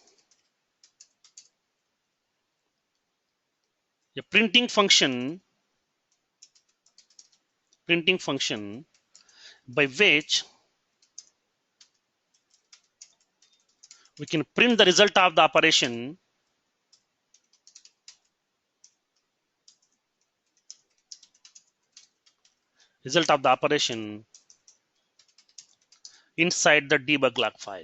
a printing function by which We can print the result of the operation inside the debug log file.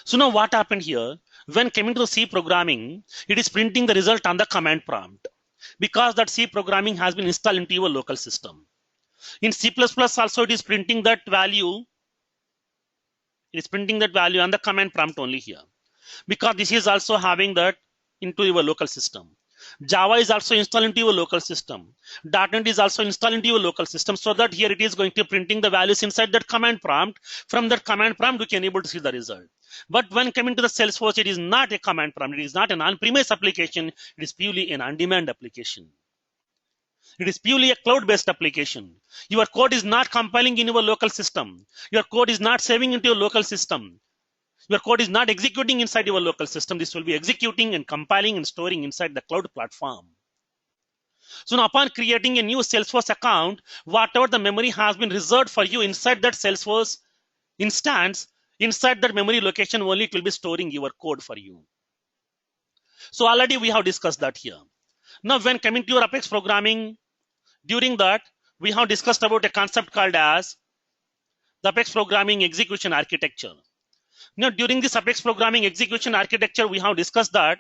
So now what happened here? When coming to C programming, it is printing the result on the command prompt because that C programming has been installed into your local system. In C++ also it is printing that value. It is printing that value on the command prompt only here because this is also having that into your local system. Java is also installed into your local system. .NET is also installed into your local system, so that here it is going to printing the values inside that command prompt. From that command prompt, we can able to see the result. But when coming to the Salesforce, it is not a command prompt. It is not an on-premise application. It is purely an on-demand application. It is purely a cloud-based application. Your code is not compiling in your local system. Your code is not saving into your local system. Your code is not executing inside your local system. This will be executing and compiling and storing inside the cloud platform. So now upon creating a new Salesforce account, whatever the memory has been reserved for you inside that Salesforce instance, inside that memory location only it will be storing your code for you. So already we have discussed that here. Now when coming to your Apex programming, during that we have discussed about a concept called as the Apex programming execution architecture. Now, during this Apex programming execution architecture, we have discussed that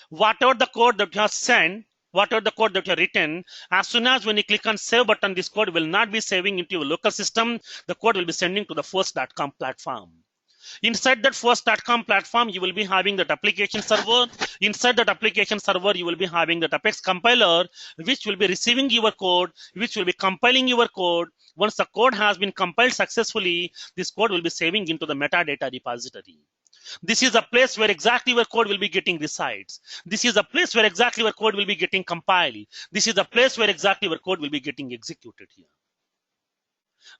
whatever the code that you have sent, whatever the code that you have written, as soon as when you click on save button, this code will not be saving into your local system. The code will be sending to the first.com platform. Inside that first.com platform, you will be having that application server. Inside that application server, you will be having that Apex compiler, which will be receiving your code, which will be compiling your code. Once the code has been compiled successfully, this code will be saving into the metadata repository. This is a place where exactly your code will be getting resides. This is a place where exactly your code will be getting compiled. This is a place where exactly your code will be getting executed here.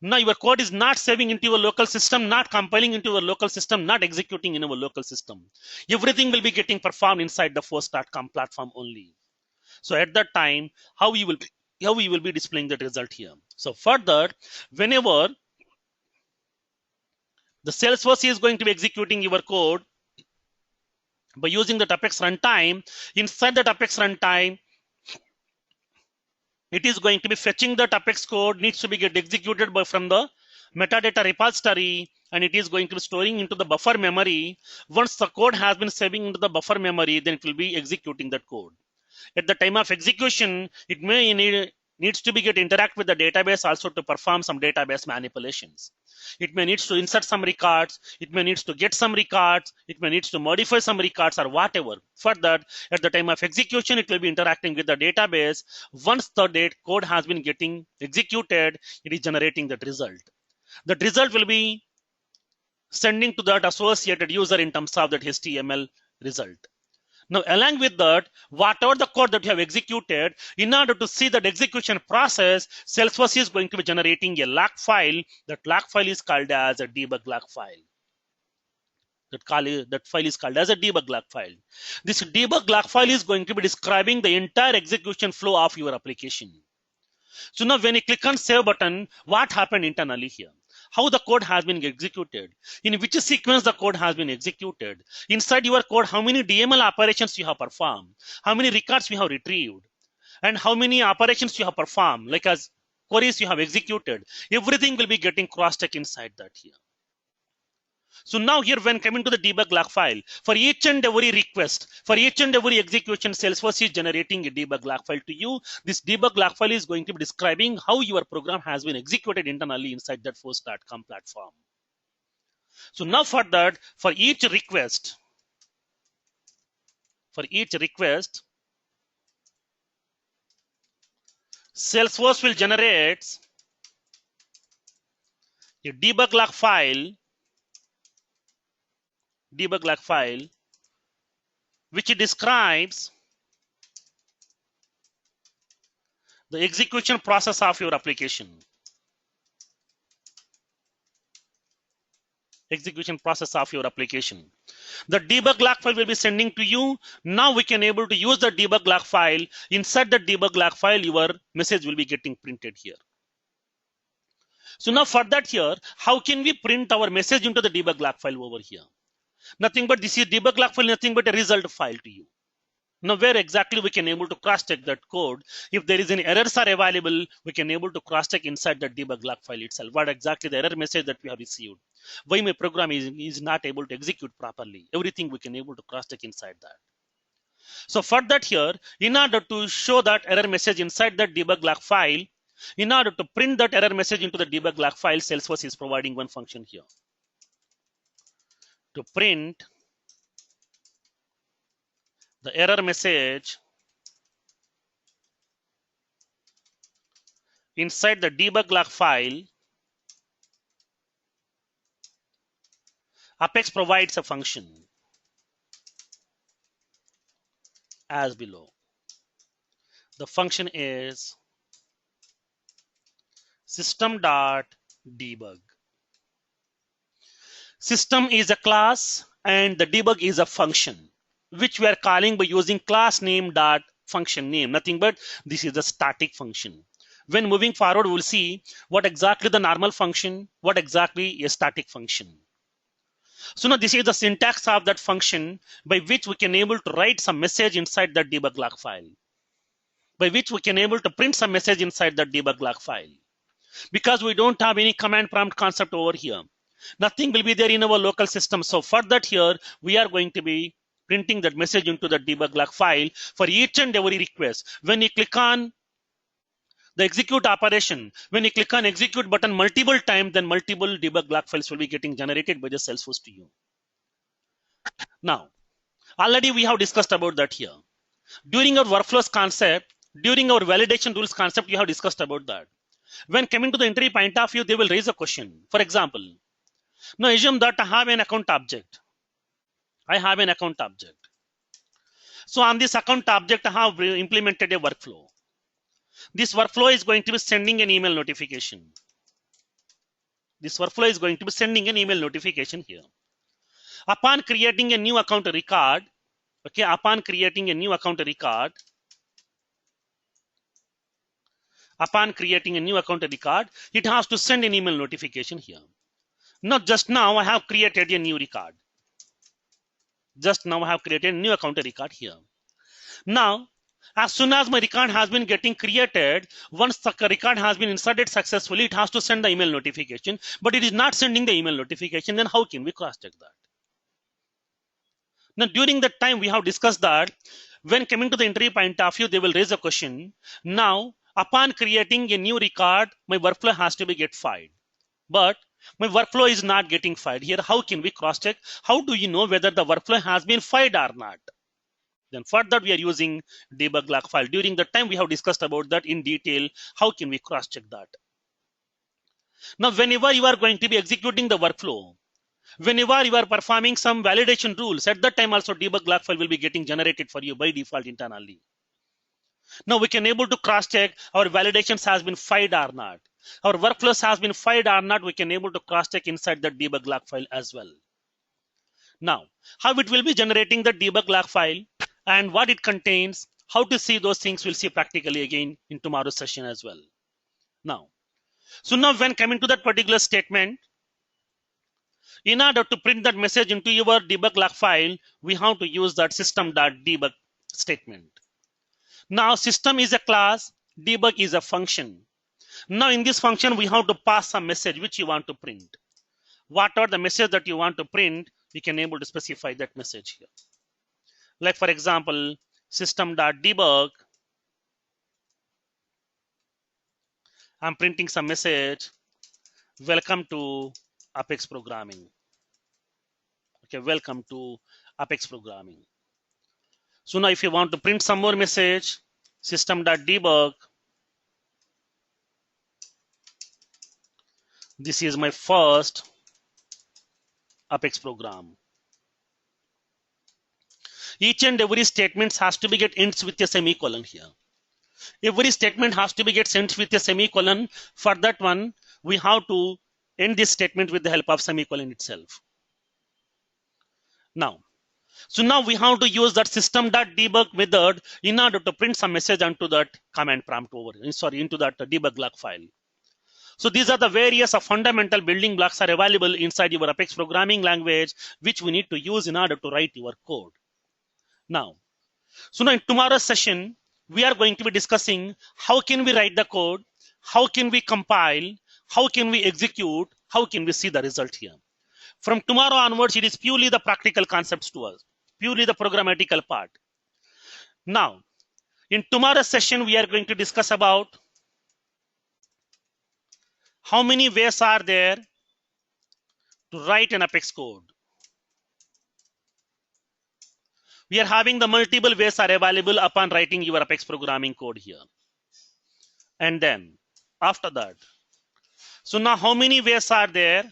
Now your code is not saving into your local system, not compiling into your local system, not executing in our local system. Everything will be getting performed inside the first.com platform only. So at that time, how we will be displaying that result here. So further, whenever the Salesforce is going to be executing your code by using the Apex runtime, inside that Apex runtime, it is going to be fetching that Apex code, needs to be get executed from the metadata repository, and it is going to be storing into the buffer memory. Once the code has been saving into the buffer memory, then it will be executing that code. At the time of execution, it may needs to be get interact with the database also to perform some database manipulations. It may needs to insert some records, it may needs to get some records, it may needs to modify some records or whatever. For that, at the time of execution, it will be interacting with the database. Once the code has been getting executed, it is generating that result. That result will be sending to that associated user in terms of that HTML result. Now, along with that, whatever the code that you have executed, in order to see that execution process, Salesforce is going to be generating a log file. That log file is called as a debug log file. That file is called as a debug log file. This debug log file is going to be describing the entire execution flow of your application. So now when you click on save button, what happened internally here? How the code has been executed, in which sequence the code has been executed, inside your code how many DML operations you have performed, how many records you have retrieved, and how many operations you have performed, like as queries you have executed. Everything will be getting cross-checked inside that here. So now here when coming to the debug log file, for each and every request, for each and every execution, Salesforce is generating a debug log file to you. This debug log file is going to be describing how your program has been executed internally inside that first.com platform. So now for that, for each request, Salesforce will generate a debug log file which describes the execution process of your application. The debug log file will be sending to you. Now we can able to use the debug log file. Inside the debug log file, your message will be getting printed here. So now for that here, how can we print our message into the debug log file over here? Nothing but this is debug log file, nothing but a result file to you. Now where exactly we can able to cross check that code. If there is any errors are available, we can able to cross check inside the debug log file itself. What exactly the error message that we have received. Why my program is not able to execute properly. Everything we can able to cross check inside that. So for that here, in order to show that error message inside that debug log file, in order to print that error message into the debug log file, Salesforce is providing one function here. To print the error message inside the debug log file, Apex provides a function as below. The function is system.debug. System is a class and the debug is a function, which we are calling by using class name dot function name. Nothing but this is a static function. When moving forward, we'll see what exactly the normal function, what exactly a static function. So now this is the syntax of that function by which we can able to write some message inside the debug log file, by which we can able to print some message inside the debug log file. Because we don't have any command prompt concept over here, nothing will be there in our local system. So for that here, we are going to be printing that message into the debug log file for each and every request. When you click on the execute operation, when you click on execute button multiple times, then multiple debug log files will be getting generated by the Salesforce to you. Now, already we have discussed about that here. During our workflows concept, during our validation rules concept, you have discussed about that. When coming to the entry point of view, they will raise a question. For example, now assume that I have an account object. I have an account object. So on this account object, I have implemented a workflow. This workflow is going to be sending an email notification. This workflow is going to be sending an email notification here. Upon creating a new account record, okay, upon creating a new account record, it has to send an email notification here. Now, just now I have created a new record. Just now I have created a new account record here. Now, as soon as my record has been getting created, once the record has been inserted successfully, it has to send the email notification, but it is not sending the email notification. Then how can we cross check that? Now, during that time, we have discussed that when coming to the entry point of view, they will raise a question. Now, upon creating a new record, my workflow has to be get filed, but my workflow is not getting filed here. How can we cross check? How do you know whether the workflow has been filed or not? Then for that, we are using debug log file. During the time, we have discussed about that in detail. How can we cross check that? Now, whenever you are going to be executing the workflow, whenever you are performing some validation rules, at that time also debug log file will be getting generated for you by default internally. Now we can able to cross check our validations has been filed or not. Our workflows has been filed or not, we can able to cross check inside the debug log file as well. Now, how it will be generating the debug log file and what it contains, how to see those things, we'll see practically again in tomorrow's session as well. Now, so now when coming to that particular statement, in order to print that message into your debug log file, we have to use that system.debug statement. Now, system is a class, debug is a function. Now, in this function, we have to pass a message which you want to print. What are the message that you want to print? We can able to specify that message here. Like for example, system.debug. I'm printing some message. Welcome to Apex Programming. Okay, welcome to Apex Programming. So now if you want to print some more message, system.debug. This is my first Apex program. Each and every statement has to be get ends with a semicolon here. Every statement has to be get sent with a semicolon. For that one, we have to end this statement with the help of semicolon itself. Now, so now we have to use that system.debug method in order to print some message onto that command prompt over, into that debug log file. So these are the various fundamental building blocks are available inside your Apex programming language, which we need to use in order to write your code. Now in tomorrow's session, we are going to be discussing how can we write the code, how can we compile, how can we execute, how can we see the result here. From tomorrow onwards, it is purely the practical concepts to us, purely the programmatical part. Now, in tomorrow's session, we are going to discuss about how many ways are there to write an Apex code. We are having the multiple ways are available upon writing your Apex programming code here. And then after that, so now how many ways are there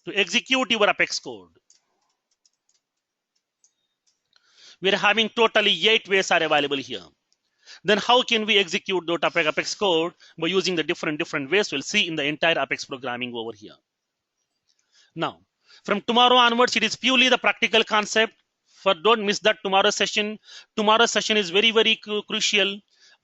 to execute your Apex code? We are having totally 8 ways are available here. Then how can we execute that Apex code by using the different ways? We'll see in the entire Apex programming over here. Now, from tomorrow onwards, it is purely the practical concept. Don't miss that tomorrow's session. Tomorrow's session is very, very crucial.